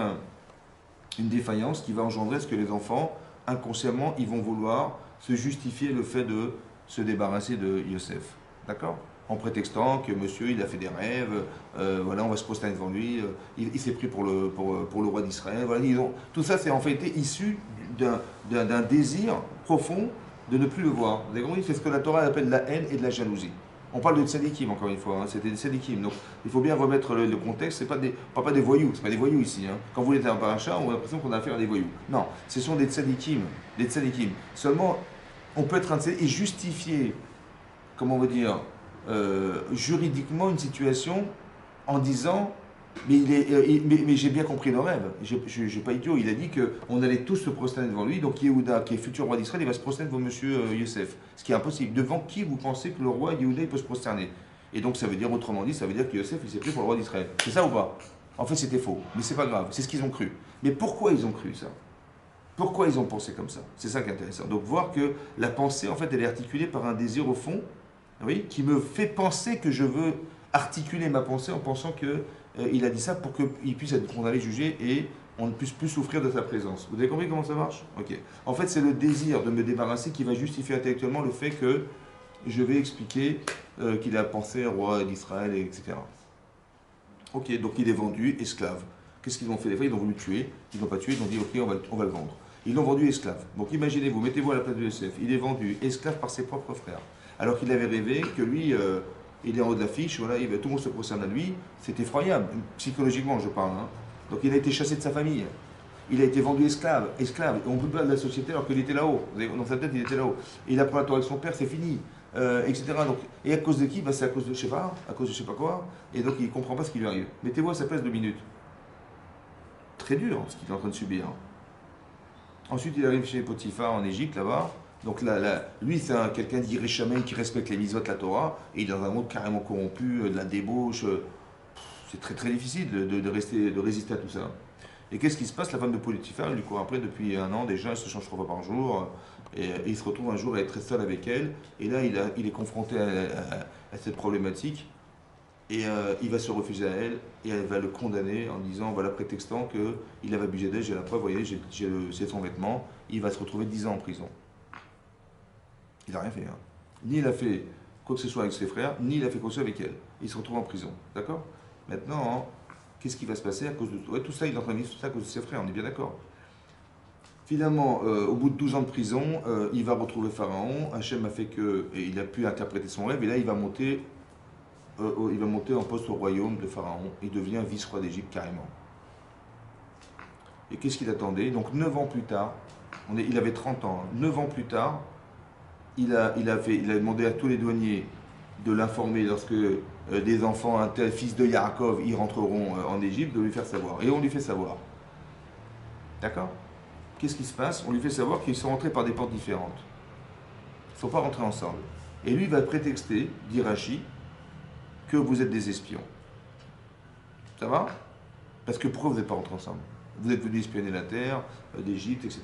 une défaillance qui va engendrer ce que les enfants, inconsciemment, ils vont vouloir se justifier le fait de se débarrasser de Yosef. D'accord? En prétextant que monsieur, il a fait des rêves, voilà, on va se prosterner devant lui, il s'est pris pour le roi d'Israël. Voilà, tout ça, c'est en fait issu d'un désir profond de ne plus le voir. Vous avez compris? C'est ce que la Torah appelle la haine et de la jalousie. On parle de tzadikim, encore une fois, hein, c'était des tzadikim. Donc il faut bien remettre le contexte, on ne parle pas des voyous, c'est pas des voyous ici. Hein. Quand vous êtes un paracha, on a l'impression qu'on a affaire à des voyous. Non, ce sont des tzadikim, des tzadikim. Seulement, on peut être un tzadik et justifier, comment on va dire, juridiquement une situation en disant mais j'ai bien compris le rêve, je ne suis pas idiot, il a dit qu'on allait tous se prosterner devant lui, donc Yehuda, qui est futur roi d'Israël, il va se prosterner devant monsieur Yosef, ce qui est impossible. Devant qui vous pensez que le roi Yehuda il peut se prosterner? Et donc ça veut dire, autrement dit, ça veut dire que Yosef il s'est pris pour le roi d'Israël. C'est ça ou pas? En fait c'était faux, mais c'est pas grave, c'est ce qu'ils ont cru. Mais pourquoi ils ont cru ça? Pourquoi ils ont pensé comme ça? C'est ça qui est intéressant. Donc voir que la pensée, en fait, elle est articulée par un désir au fond, oui, qui me fait penser que je veux articuler ma pensée en pensant que il a dit ça pour qu'il puisse être condamné, jugé et on ne puisse plus souffrir de sa présence. Vous avez compris comment ça marche? Ok. En fait, c'est le désir de me débarrasser qui va justifier intellectuellement le fait que je vais expliquer qu'il a pensé au roi d'Israël, etc. Ok, donc il est vendu esclave. Qu'est-ce qu'ils ont fait? Des fois, ils ont voulu le tuer, ils ne l'ont pas tué, ils ont dit ok, on va le vendre. Ils l'ont vendu esclave. Donc imaginez-vous, mettez-vous à la place de Yosef, il est vendu esclave par ses propres frères. Alors qu'il avait rêvé que lui, il est en haut de l'affiche, voilà, tout le monde se procède à lui, c'est effroyable, psychologiquement je parle. Hein. Donc il a été chassé de sa famille, il a été vendu esclave, on ne peut pas de la société alors qu'il était là-haut, dans sa tête il était là-haut. Et il a pris la Torah avec son père, c'est fini. etc. Donc, et à cause de qui? C'est à cause de je sais pas, à cause de je sais pas quoi. Et donc il ne comprend pas ce qui lui arrive. Mettez-vous à sa place 2 minutes. Très dur ce qu'il est en train de subir. Ensuite, il arrive chez Potiphar en Égypte, là-bas. Donc là, lui, c'est quelqu'un d'irréchamé qui respecte les mitzvot de la Torah. Et il est dans un monde carrément corrompu, de la débauche. C'est très très difficile de résister à tout ça. Et qu'est-ce qui se passe? La femme de Potiphar, il lui court après depuis 1 an déjà, elle se change 3 fois par jour. Et il se retrouve un jour à être très seul avec elle. Et là, il est confronté à cette problématique. Et il va se refuser à elle. Et elle va le condamner en disant, voilà, prétextant qu'il avait abusé d'elle. J'ai la preuve, vous voyez, c'est son vêtement. Il va se retrouver 10 ans en prison. Il n'a rien fait. Hein. Ni il a fait quoi que ce soit avec ses frères, ni il a fait quoi que ce soit avec elle. Il se retrouve en prison. D'accord? Maintenant, qu'est-ce qui va se passer à cause de tout ça? Il est en train de vivre tout ça à cause de ses frères, on est bien d'accord. Finalement, au bout de 12 ans de prison, il va retrouver Pharaon. Hachem a fait qu'il a pu interpréter son rêve, et là, il va monter en poste au royaume de Pharaon. Il devient vice-roi d'Égypte carrément. Et qu'est-ce qu'il attendait? Donc 9 ans plus tard, il avait 30 ans, 9 ans plus tard, il a demandé à tous les douaniers de l'informer lorsque des enfants, un tel fils de Yaakov, ils rentreront en Égypte, de lui faire savoir. Et on lui fait savoir. D'accord? Qu'est-ce qui se passe? On lui fait savoir qu'ils sont rentrés par des portes différentes. Ils ne sont pas rentrés ensemble. Et lui va prétexter, dit Rachi, que vous êtes des espions. Ça va? Parce que pourquoi vous n'êtes pas rentrés ensemble? Vous êtes venus espionner la terre, d'Égypte, etc.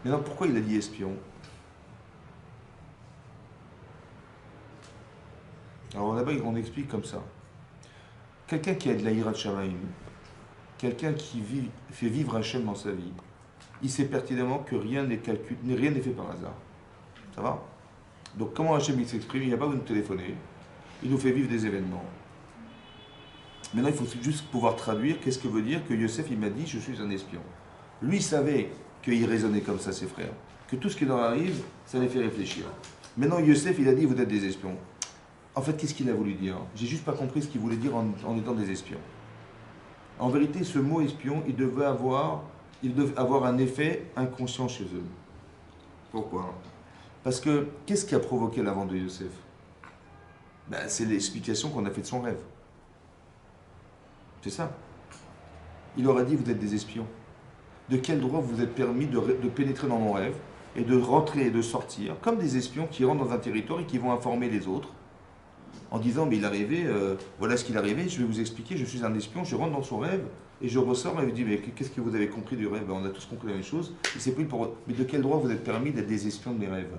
Mais non, pourquoi il a dit espion? Alors là-bas, on explique comme ça. Quelqu'un qui a de la hirat shamaim, quelqu'un qui fait vivre Hachem dans sa vie, il sait pertinemment que rien n'est calculé, rien n'est fait par hasard. Ça va? Donc comment Hachem il s'exprime? Il n'a pas besoin de téléphoner. Il nous fait vivre des événements. Maintenant, il faut juste pouvoir traduire qu'est-ce que veut dire que Yosef, il m'a dit, je suis un espion. Lui, il savait qu'il raisonnait comme ça, ses frères. Que tout ce qui leur arrive, ça les fait réfléchir. Maintenant, Yosef, il a dit, vous êtes des espions. En fait, qu'est-ce qu'il a voulu dire? J'ai juste pas compris ce qu'il voulait dire en étant des espions. En vérité, ce mot espion, il devait avoir un effet inconscient chez eux. Pourquoi? Parce que, qu'est-ce qui a provoqué la vente de Yosef? C'est l'explication qu'on a faite de son rêve. C'est ça. Il leur a dit, vous êtes des espions. De quel droit vous êtes permis de pénétrer dans mon rêve et de rentrer et de sortir, comme des espions qui rentrent dans un territoire et qui vont informer les autres, en disant, mais il est arrivé, voilà ce qu'il est arrivé, je vais vous expliquer, je suis un espion, je rentre dans son rêve, et je ressors, et il dit, mais qu'est-ce que vous avez compris du rêve? On a tous compris la même chose. Mais de quel droit vous êtes permis d'être des espions de mes rêves?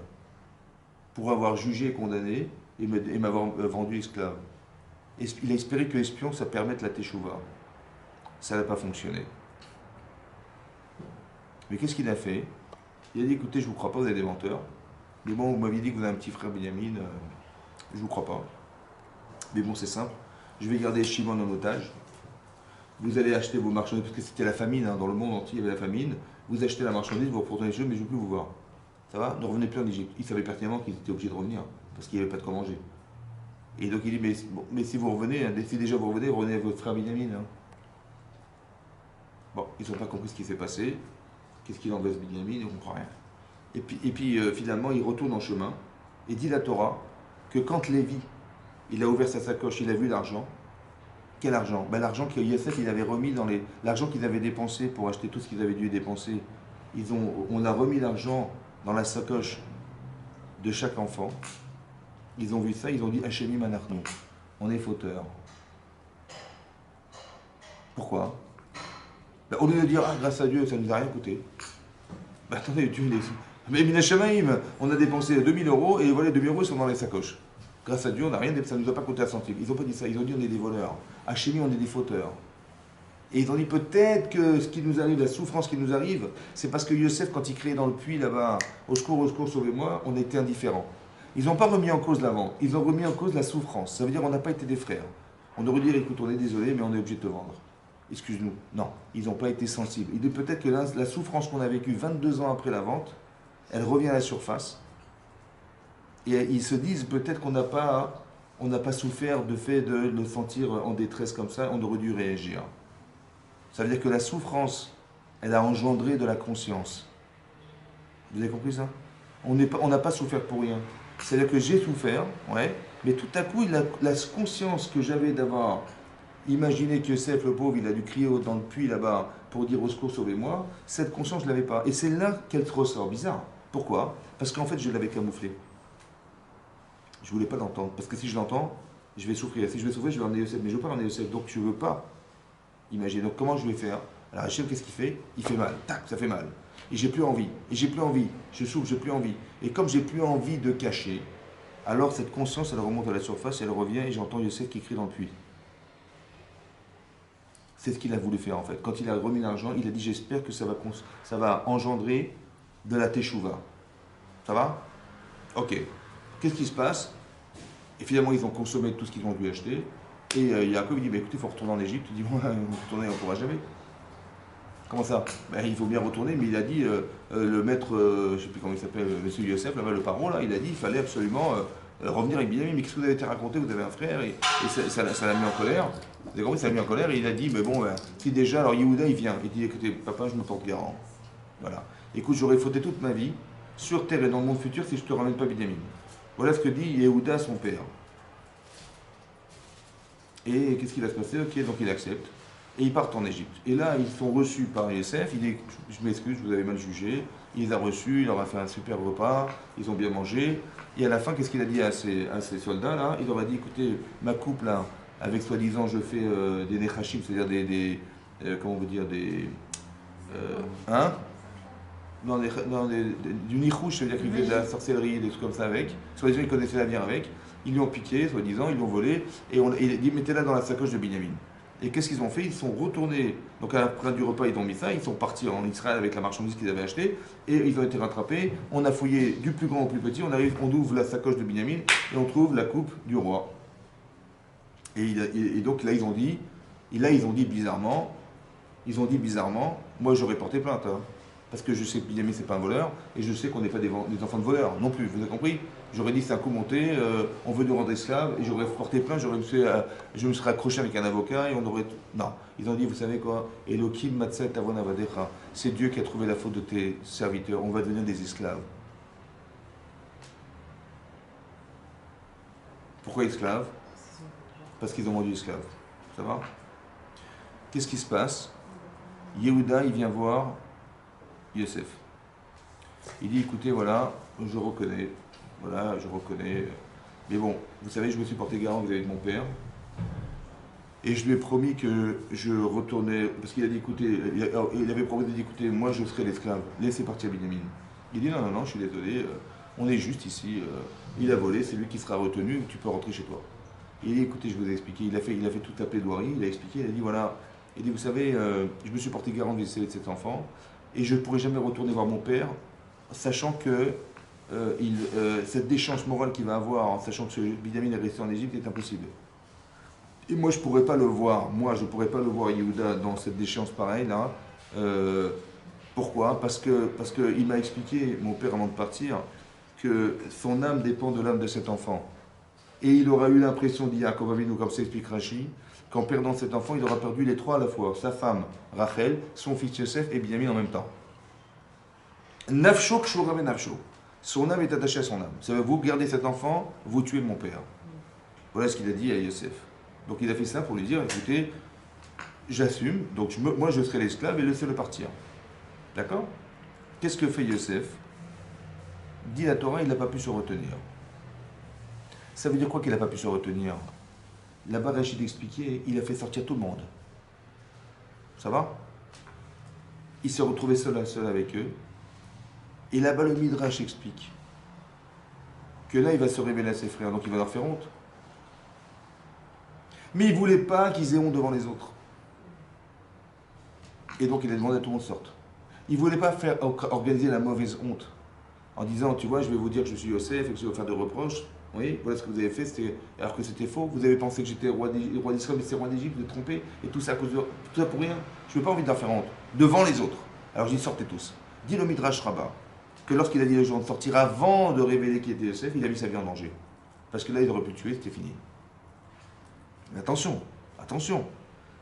Pour avoir jugé et condamné, et m'avoir vendu esclave. Il a espéré que espion, ça permette la teshuva. Ça n'a pas fonctionné. Mais qu'est-ce qu'il a fait? Il a dit, écoutez, je ne vous crois pas, vous êtes des menteurs. Mais bon, vous m'aviez dit que vous avez un petit frère Benjamin, je ne vous crois pas. Mais bon, c'est simple. Je vais garder Shimon en otage. Vous allez acheter vos marchandises, parce que c'était la famine, hein, dans le monde entier, il y avait la famine. Vous achetez la marchandise, vous retournez les choses, mais je ne veux plus vous voir. Ça va? Ne revenez plus en Égypte. Il savait pertinemment qu'ils étaient obligés de revenir, parce qu'il n'y avait pas de quoi manger. Et donc il dit, mais si vous revenez, hein, si déjà vous revenez avec votre frère Benjamin. Hein. Bon, ils n'ont pas compris ce qui s'est passé. Qu'est-ce qu'il en baisse Benjamin? On ne comprend rien. Et puis finalement, il retourne en chemin, et dit la Torah, que quand Lévi, il a ouvert sa sacoche, il a vu l'argent. Quel argent? L'argent que Yosef il avait remis l'argent qu'ils avaient dépensé pour acheter tout ce qu'ils avaient dû dépenser. On a remis l'argent dans la sacoche de chaque enfant. Ils ont vu ça, ils ont dit Hachemi Manachnu, on est fauteur. Pourquoi? Au lieu de dire grâce à Dieu, ça ne nous a rien coûté. Attendez, Dieu les. Mais Minashamaim, on a dépensé 2000 euros et voilà, 2000 euros sont dans les sacoches. Grâce à Dieu, on n'a rien, ça ne nous a pas coûté un centime. Ils n'ont pas dit ça, ils ont dit on est des voleurs. Hachemi, on est des fauteurs. Et ils ont dit peut-être que ce qui nous arrive, la souffrance qui nous arrive, c'est parce que Yosef, quand il criait dans le puits là-bas, au secours, sauvez-moi, on était indifférents. Ils n'ont pas remis en cause la vente, ils ont remis en cause la souffrance. Ça veut dire qu'on n'a pas été des frères. On aurait dit écoute, on est désolé, mais on est obligé de te vendre. Excuse-nous. Non, ils n'ont pas été sensibles. Il dit peut-être que la souffrance qu'on a vécue 22 ans après la vente, elle revient à la surface. Et ils se disent peut-être qu'on n'a pas souffert de fait de le sentir en détresse comme ça, on aurait dû réagir. Ça veut dire que la souffrance, elle a engendré de la conscience. Vous avez compris ça? On n'a pas souffert pour rien. C'est-à-dire que j'ai souffert, ouais, mais tout à coup, la conscience que j'avais d'avoir imaginé que Yosef, le pauvre, il a dû crier dans le puits là-bas pour dire au secours, sauvez-moi, cette conscience, je ne l'avais pas. Et c'est là qu'elle ressort. Bizarre. Pourquoi? Parce qu'en fait, je l'avais camouflé. Je ne voulais pas l'entendre. Parce que si je l'entends, je vais souffrir. Si je vais souffrir, je vais emmener Yosef. Mais je ne veux pas emmener Yosef. Donc je ne veux pas imaginer. Donc comment je vais faire? Alors Hachem, qu'est-ce qu'il fait? Il fait mal. Tac, ça fait mal. Et j'ai plus envie. Et j'ai plus envie. Je souffre, j'ai plus envie. Et comme j'ai plus envie de cacher, alors cette conscience, elle remonte à la surface, elle revient et j'entends Yosef qui crie dans le puits. C'est ce qu'il a voulu faire en fait. Quand il a remis l'argent, il a dit j'espère que ça va engendrer de la teshuva. Ça va? Ok. Qu'est-ce qui se passe? Et finalement, ils ont consommé tout ce qu'ils ont dû acheter. Et Yaakov il dit bah, écoutez, il faut retourner en Égypte. Il dit bon, retourner, on ne pourra jamais. Comment ça? Ben, il faut bien retourner, mais il a dit le maître, je ne sais plus comment il s'appelle, monsieur Yosef, là-bas, le parent, là, il a dit il fallait absolument revenir avec Binyamin. Mais qu'est-ce que vous avez été raconté? Vous avez un frère et ça l'a mis en colère. Vous avez compris, ça l'a mis en colère et il a dit mais bon, si déjà, alors Yehuda il vient. Il dit écoutez, papa, je me porte garant. Voilà. Écoute, j'aurais fauté toute ma vie, sur terre et dans le monde futur, si je ne te ramène pas Binyamin. Voilà ce que dit Yehuda, son père. Et qu'est-ce qui va se passer? Ok, donc il accepte. Et ils partent en Égypte. Et là, ils sont reçus par Yosef. Il dit je m'excuse, je vous avais mal jugé. Il les a reçus, il leur a fait un super repas, ils ont bien mangé. Et à la fin, qu'est-ce qu'il a dit à ces soldats là? Il leur a dit écoutez, ma coupe là, avec soi-disant je fais des nechashim, c'est-à-dire comment on veut dire, hein? Du nichouche, ça veut dire qu'il faisait de la sorcellerie, des trucs comme ça avec. Soi-disant, ils connaissaient la vie avec. Ils lui ont piqué, soi-disant, ils l'ont volé. Et il dit mettez-la dans la sacoche de Binyamin. Et qu'est-ce qu'ils ont fait? Ils sont retournés. Donc à la fin du repas, ils ont mis ça. Ils sont partis en Israël avec la marchandise qu'ils avaient achetée. Et ils ont été rattrapés. On a fouillé du plus grand au plus petit. On ouvre la sacoche de Binyamin et on trouve la coupe du roi. Et donc là, ils ont dit bizarrement, moi j'aurais porté plainte. Hein. Parce que je sais que Binyamin c'est pas un voleur, et je sais qu'on n'est pas des enfants de voleurs non plus, vous avez compris? J'aurais dit c'est un coup monté, on veut nous rendre esclaves, et j'aurais porté plainte, je me serais accroché avec un avocat, et on aurait... Non, ils ont dit, vous savez quoi? Elohim matzet avon avadecha, c'est Dieu qui a trouvé la faute de tes serviteurs, on va devenir des esclaves. Pourquoi esclaves? Parce qu'ils ont vendu esclaves. Ça va? Qu'est-ce qui se passe? Yehuda, il vient voir Yosef. Il dit écoutez, voilà, je reconnais, mais bon, vous savez, je me suis porté garant vis-à-vis de mon père, et je lui ai promis que je retournais, parce qu'il a dit écoutez, il avait promis de dire écoutez, moi je serai l'esclave, laissez partir Binyamin. Il dit non, je suis désolé, on est juste ici, il a volé, c'est lui qui sera retenu, tu peux rentrer chez toi. Il dit écoutez, je vous ai expliqué, il a fait toute la plaidoirie, il a expliqué, il a dit voilà, il dit vous savez, je me suis porté garant vis-à-vis de cet enfant, et je ne pourrai jamais retourner voir mon père, sachant que cette déchéance morale qu'il va avoir, en sachant que Binyamin est resté en Égypte, est impossible. Et moi, je ne pourrais pas le voir, Yehuda, dans cette déchéance pareille, là. Pourquoi? Parce qu'il m'a expliqué, mon père, avant de partir, que son âme dépend de l'âme de cet enfant. Et il aura eu l'impression, dit Yaakov Avinu, comme s'explique Rashi, qu'en perdant cet enfant, il aura perdu les trois à la fois, sa femme, Rachel, son fils Yosef et Binyamin en même temps. Nafsho kshurave nafsho. Son âme est attachée à son âme. Ça veut vous gardez cet enfant, vous tuez mon père. Voilà ce qu'il a dit à Yosef. Donc il a fait ça pour lui dire, écoutez, j'assume, donc moi je serai l'esclave et laissez-le partir. D'accord? Qu'est-ce que fait Yosef? Dit la Torah, il n'a pas pu se retenir. Ça veut dire quoi qu'il n'a pas pu se retenir? Là-bas, Rachid expliquait, il a fait sortir tout le monde. Ça va? Il s'est retrouvé seul avec eux. Et là-bas, le Midrash explique que là, il va se révéler à ses frères, donc il va leur faire honte. Mais il ne voulait pas qu'ils aient honte devant les autres. Et donc, il a demandé à tout le monde de sortir. Il ne voulait pas organiser la mauvaise honte en disant, tu vois, je vais vous dire que je suis Yosef et que je vais vous faire de reproches. Oui, voilà ce que vous avez fait, alors que c'était faux. Vous avez pensé que j'étais roi d'Israël, mais c'est roi d'Égypte, vous êtes trompé. Et tout ça à cause de... Tout ça pour rien. Je n'ai pas envie de leur faire honte. Devant les autres. Alors je dis, sortez tous. Dit le Midrash Rabbah que lorsqu'il a dit aux gens de sortir avant de révéler qui était Yosef, il a mis sa vie en danger. Parce que là, il aurait pu tuer, c'était fini. Mais attention.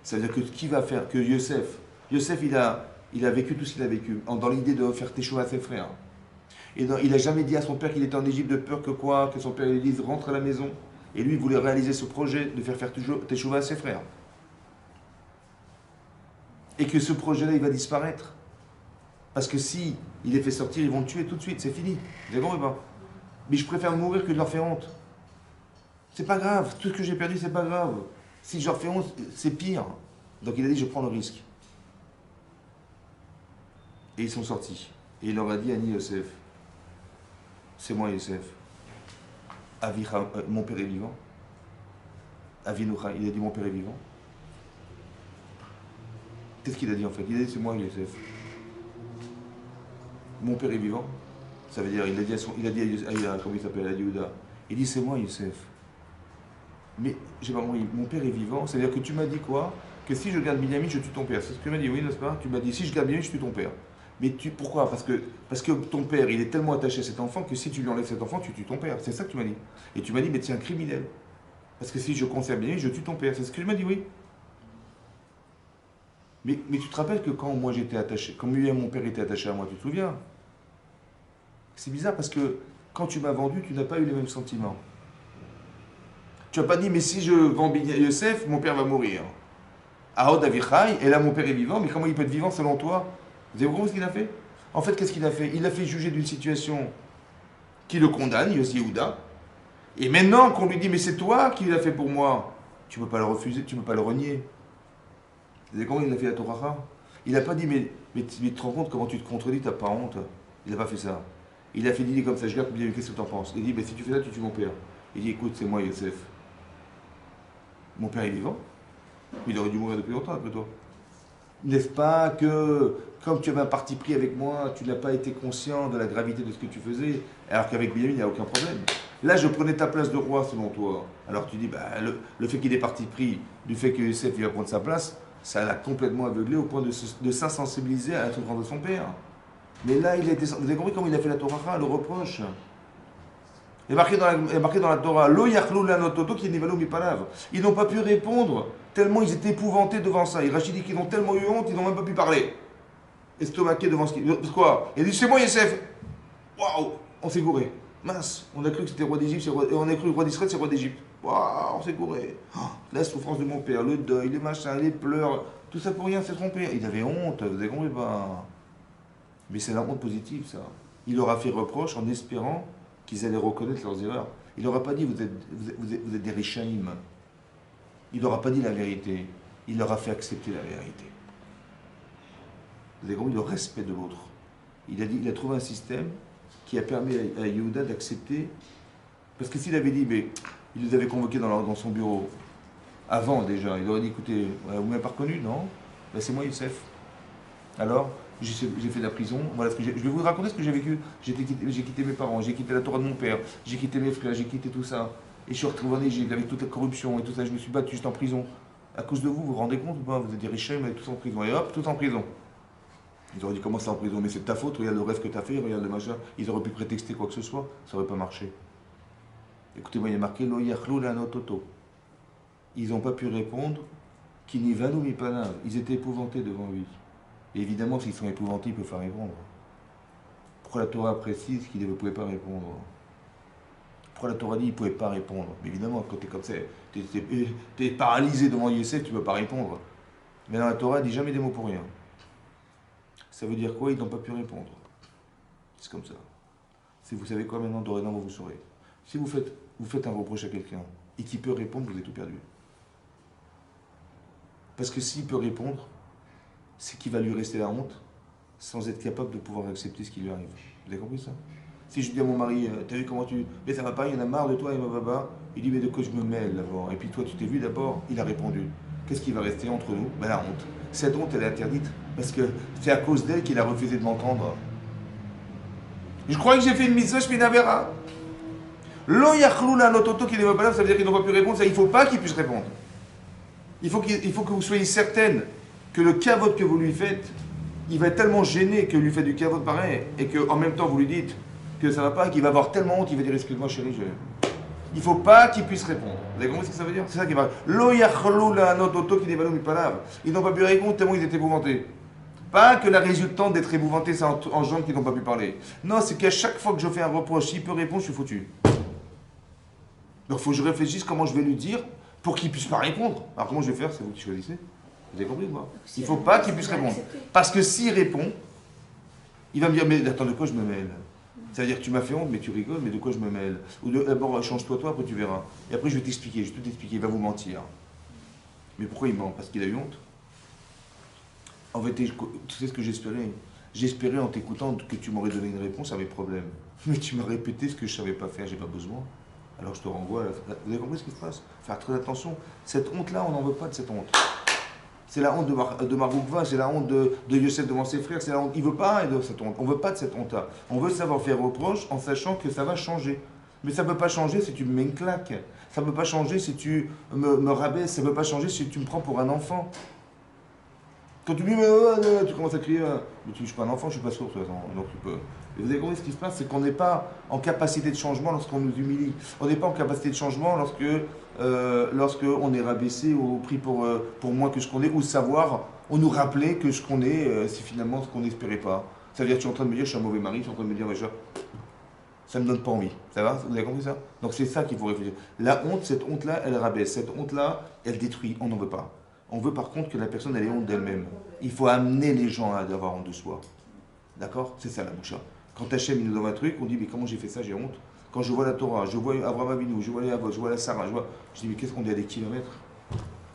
Ça veut dire que qui va faire que Yosef, il a vécu tout ce qu'il a vécu, dans l'idée de faire téchouer à ses frères. Et il n'a jamais dit à son père qu'il était en Égypte de peur que quoi, que son père lui dise rentre à la maison. Et lui, il voulait réaliser ce projet de faire teshuva à ses frères. Et que ce projet-là, il va disparaître. Parce que si il les fait sortir, ils vont le tuer tout de suite, c'est fini. Vous avez compris ou pas? Mais je préfère mourir que de leur faire honte. C'est pas grave, tout ce que j'ai perdu, c'est pas grave. Si je leur fais honte, c'est pire. Donc il a dit, je prends le risque. Et ils sont sortis. Et il leur a dit, Ani Yosef, c'est moi Yosef. Mon père est vivant. Avinucha, il a dit, mon père est vivant. Qu'est-ce qu'il a dit en fait? Il a dit, c'est moi Yosef. Mon père est vivant. Ça veut dire, il a dit à comment il s'appelle, à Yehuda. Il dit, c'est moi Yosef. Mais, j'ai pas compris, mon père est vivant. C'est-à-dire que tu m'as dit quoi? Que si je garde Binyamin, je tue ton père. C'est ce que tu m'as dit, oui, n'est-ce pas? Tu m'as dit, si je garde Binyamin, je tue ton père. Mais pourquoi? Parce que ton père, il est tellement attaché à cet enfant que si tu lui enlèves cet enfant, tu tues ton père. C'est ça que tu m'as dit. Et tu m'as dit, mais tu es un criminel. Parce que si je conserve Binyamin, je tue ton père. C'est ce que je m'as dit, oui. Mais tu te rappelles que quand moi j'étais attaché, quand mon père était attaché à moi, tu te souviens? C'est bizarre parce que quand tu m'as vendu, tu n'as pas eu les mêmes sentiments. Tu n'as pas dit, mais si je vends Yosef, mon père va mourir. Ahod Avichai, et là mon père est vivant, mais comment il peut être vivant selon toi? Vous avez compris ce qu'il a fait? En fait, qu'est-ce qu'il a fait? Il a fait juger d'une situation qui le condamne, Yossi Yehuda. Et maintenant qu'on lui dit, mais c'est toi qui l'as fait pour moi, tu ne peux pas le refuser, tu ne peux pas le renier. Vous avez compris, il a fait la Torah? Il n'a pas dit, mais tu te rends compte comment tu te contredis, tu n'as pas honte. Il n'a pas fait ça. Il a fait l'idée comme ça, je regarde, qu'est-ce que tu en penses? Il dit, mais si tu fais ça, tu tues mon père. Il dit, écoute, c'est moi Yosef. Mon père est vivant. Il aurait dû mourir depuis longtemps après toi. N'est-ce pas que, comme tu avais un parti pris avec moi, tu n'as pas été conscient de la gravité de ce que tu faisais, alors qu'avec Binyamin, il n'y a aucun problème. Là, je prenais ta place de roi selon toi. Alors tu dis, bah, le fait qu'il ait parti pris du fait que Yosef il va prendre sa place, ça l'a complètement aveuglé au point de s'insensibiliser à la souffrance de son père. Mais là, il a été. Vous avez compris comment il a fait la Torah, le reproche? Il est marqué dans la Torah, Lo yachlou lanototo qui nivalou mipalav. Ils n'ont pas pu répondre, tellement ils étaient épouvantés devant ça. Et Rachid dit qu'ils ont tellement eu honte, ils n'ont même pas pu parler. Estomaqués devant ce qu'ils. Quoi? Il a dit, c'est moi Yosef. Waouh, on s'est gouré. Mince, on a cru que c'était roi d'Égypte, et on a cru que le roi d'Israël, c'est roi d'Égypte. Waouh, on s'est gouré. Oh, la souffrance de mon père, le deuil, les machins, les pleurs, tout ça pour rien, c'est trompé. Il avait honte, vous avez compris pas? Mais c'est la honte positive, ça. Il leur a fait reproche en espérant qu'ils allaient reconnaître leurs erreurs. Il leur a pas dit, vous êtes des richaïm. Il leur a pas dit la vérité. Il leur a fait accepter la vérité. Vous avez compris le respect de l'autre. Il a trouvé un système qui a permis à Yehuda d'accepter. Parce que s'il avait dit, mais il les avait convoqués dans son bureau, avant déjà, il aurait dit, écoutez, vous m'avez pas reconnu, non? Ben, c'est moi Youssef. Alors, j'ai fait de la prison, voilà ce que je vais vous raconter ce que j'ai vécu. J'ai quitté mes parents, j'ai quitté la Torah de mon père, j'ai quitté mes frères, j'ai quitté tout ça. Et je suis retrouvé en Égypte avec toute la corruption et tout ça, je me suis battu, j'étais en prison. À cause de vous, vous vous rendez compte ou pas? Vous êtes des riches, mais tous en prison. Et hop, tous en prison. Ils auraient dit, comment ça en prison? Mais c'est de ta faute, regarde le rêve que tu as fait, regarde le machin. Ils auraient pu prétexter quoi que ce soit, ça n'aurait pas marché. Écoutez-moi, il y a marqué Lo yachlou lanototo. Ils n'ont pas pu répondre. Qui n'y va nous mi panav. Ils étaient épouvantés devant lui. Et évidemment, s'ils sont épouvantés, ils ne peuvent pas répondre. Pourquoi la Torah précise qu'ils ne pouvaient pas répondre? Pourquoi la Torah dit qu'ils ne pouvaient pas répondre? Mais évidemment, quand tu es comme ça, tu es paralysé devant Yosef, tu ne peux pas répondre. Mais dans la Torah, elle ne dit jamais des mots pour rien. Ça veut dire quoi? Ils n'ont pas pu répondre. C'est comme ça. Si vous savez quoi maintenant, dorénavant, vous saurez. Si vous faites un reproche à quelqu'un et qu'il peut répondre, vous avez tout perdu. Parce que s'il peut répondre, c'est qu'il va lui rester la honte sans être capable de pouvoir accepter ce qui lui arrive. Vous avez compris ça? Si je dis à mon mari, t'as vu comment tu... Mais ça va pas, il y en a marre de toi, et baba. Il dit, mais de quoi je me mêle d'abord? Et puis toi, tu t'es vu d'abord? Il a répondu. Qu'est-ce qui va rester entre nous? Ben, la honte. Cette honte, elle est interdite. Parce que c'est à cause d'elle qu'il a refusé de m'entendre. Je crois que j'ai fait une mitzvah, je fais une avéra. Lo yachlou lanototo qui ne va pas là, ça veut dire qu'ils n'ont pas pu répondre, ça, il ne faut pas qu'ils puissent répondre. Il faut que vous soyez certaine que le kavod que vous lui faites, il va être tellement gêné que lui fait du kavod pareil, et qu'en même temps vous lui dites que ça ne va pas, qu'il va avoir tellement honte, il va dire excuse-moi chérie, il ne faut pas qu'il puisse répondre. Vous avez compris ce que ça veut dire? C'est ça qui va. Lo yachlou lanototo qui ne va pas là. Ils n'ont pas pu répondre tellement ils étaient épouvantés. Pas que la résultante d'être épouvanté, c'est en gens qui n'ont pas pu parler. Non, c'est qu'à chaque fois que je fais un reproche, s'il peut répondre, je suis foutu. Donc il faut que je réfléchisse comment je vais lui dire pour qu'il ne puisse pas répondre. Alors comment je vais faire? C'est vous qui choisissez. Vous avez compris, moi? Il ne faut pas qu'il puisse répondre. Parce que s'il répond, il va me dire, mais attends, de quoi je me mêle? C'est-à-dire que tu m'as fait honte, mais tu rigoles, mais de quoi je me mêle? Ou d'abord, change-toi, toi, après tu verras. Et après, je vais t'expliquer, je vais tout t'expliquer, il va vous mentir. Mais pourquoi il ment? Parce qu'il a eu honte. En fait, tu sais ce que j'espérais? J'espérais en t'écoutant que tu m'aurais donné une réponse à mes problèmes. Mais tu m'as répété ce que je ne savais pas faire, j'ai pas besoin. Alors je te renvoie. Vous avez compris ce qui se passe? Faire très attention. Cette honte-là, on n'en veut pas de cette honte. C'est la honte de Maroukva, c'est la honte de Yosef devant ses frères, c'est la honte. Il ne veut pas de cette honte. On ne veut pas de cette honte-là. On veut savoir faire reproche en sachant que ça va changer. Mais ça ne peut pas changer si tu me mets une claque. Ça ne peut pas changer si tu me rabaisses. Ça ne peut pas changer si tu me prends pour un enfant. Quand tu me dis, mais tu commences à crier, mais tu ne suis pas un enfant, je ne suis pas sourd, de toute façon. Donc tu peux. Et vous avez compris ce qui se passe, c'est qu'on n'est pas en capacité de changement lorsqu'on nous humilie. On n'est pas en capacité de changement lorsque on est rabaissé ou pris pour moins que ce qu'on est, ou savoir, on nous rappeler que ce qu'on est, c'est finalement ce qu'on n'espérait pas. Ça veut dire que tu es en train de me dire, je suis un mauvais mari, tu es en train de me dire, ça ne me donne pas envie. Ça va? Vous avez compris ça? Donc c'est ça qu'il faut réfléchir. La honte, cette honte-là, elle rabaisse. Cette honte-là, elle détruit. On n'en veut pas. On veut par contre que la personne ait honte d'elle-même. Il faut amener les gens à avoir honte de soi. D'accord? C'est ça la boucha. Quand Hachem nous donne un truc, on dit mais comment j'ai fait ça, j'ai honte. Quand je vois la Torah, je vois Abraham Avinu, je vois les Avot, je vois la Sarah, je dis mais qu'est-ce qu'on est à des kilomètres?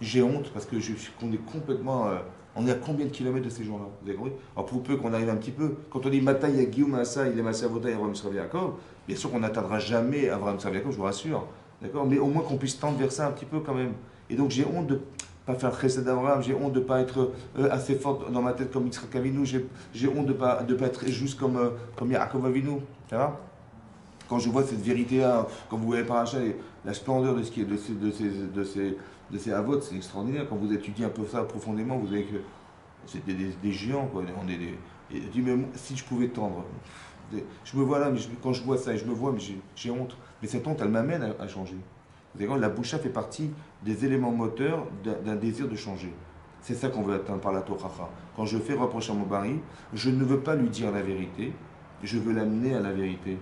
J'ai honte parce que qu'on est complètement... on est à combien de kilomètres de ces gens-là? Vous avez compris? Alors pour peu qu'on arrive un petit peu, quand on dit Mata, il y a Guillaume Assa, il est Massa Avota et Abraham Sraviakov, bien sûr qu'on n'atteindra jamais Abraham Sraviakov, je vous rassure. D'accord? Mais au moins qu'on puisse tendre vers ça un petit peu quand même. Et donc j'ai honte de pas faire Chesed d'Abraham, j'ai honte de ne pas être assez forte dans ma tête comme Yitzhak Avinu, j'ai honte de pas être juste comme Yaakov Avinu. Ça va? Quand je vois cette vérité-là, quand vous voyez par achat la splendeur de ce qui est de ces avots, c'est extraordinaire. Quand vous étudiez un peu ça profondément, vous avez que c'est des géants, quoi. On est et je dis, mais si je pouvais tendre, je me vois là, mais quand je vois ça, et je me vois, mais j'ai honte. Mais cette honte, elle m'amène à changer. Vous savez, la boucha fait partie des éléments moteurs d'un désir de changer. C'est ça qu'on veut atteindre par la Torah. Quand je fais reproche à mon mari, je ne veux pas lui dire la vérité, je veux l'amener à la vérité.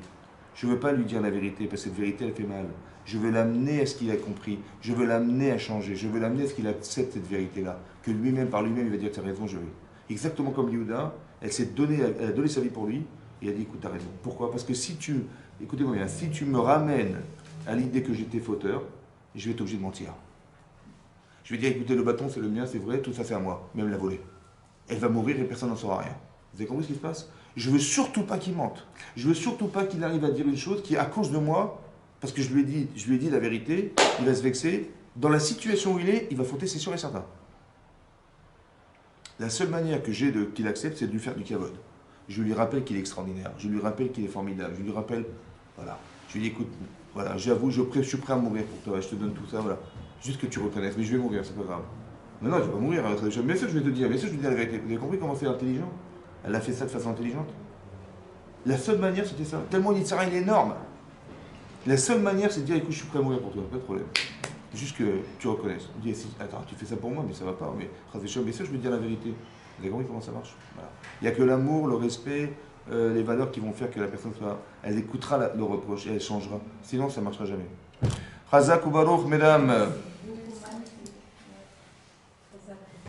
Je ne veux pas lui dire la vérité, parce que cette vérité, elle fait mal. Je veux l'amener à ce qu'il a compris. Je veux l'amener à changer. Je veux l'amener à ce qu'il accepte cette vérité-là. Que lui-même, par lui-même, il va dire, tu as raison, je veux. Exactement comme Yehuda, elle a donné sa vie pour lui, et elle a dit, écoute, tu as raison. Pourquoi? Parce que écoutez-moi bien, si tu me ramènes à l'idée que j'étais fauteur, je vais être obligé de mentir. Je vais dire, écoutez, le bâton, c'est le mien, c'est vrai, tout ça, c'est à moi, même la volée. Elle va mourir et personne n'en saura rien. Vous avez compris ce qui se passe? Je veux surtout pas qu'il mente. Je veux surtout pas qu'il arrive à dire une chose qui, à cause de moi, parce que je lui ai dit la vérité, il va se vexer. Dans la situation où il va fauter, c'est sûr et certain. La seule manière que j'ai qu'il accepte, c'est de lui faire du kavod. Je lui rappelle qu'il est extraordinaire. Je lui rappelle qu'il est formidable. Je lui rappelle, voilà. Je lui dis, écoute, voilà, j'avoue, je suis prêt à mourir pour toi. Je te donne tout ça, voilà. Juste que tu reconnaisses. Mais je vais mourir, c'est pas grave. Non, je vais pas mourir. Mais ça, je vais te dire. Mais ça, je vais te dire la vérité. Vous avez compris comment c'est intelligent? Elle a fait ça de façon intelligente. La seule manière, c'était ça. Tellement Yitzhara, il est énorme. La seule manière, c'est de dire, écoute, je suis prêt à mourir pour toi, pas de problème. Juste que tu reconnaisses. On dit, attends, tu fais ça pour moi, mais ça va pas. Mais ça, je veux te dire la vérité. Vous avez compris comment ça marche? Voilà. Il n'y a que l'amour, le respect, les valeurs qui vont faire que la personne elle écoutera le reproche et elle changera. Sinon, ça ne marchera jamais. Chazak ou Baruch, mesdames.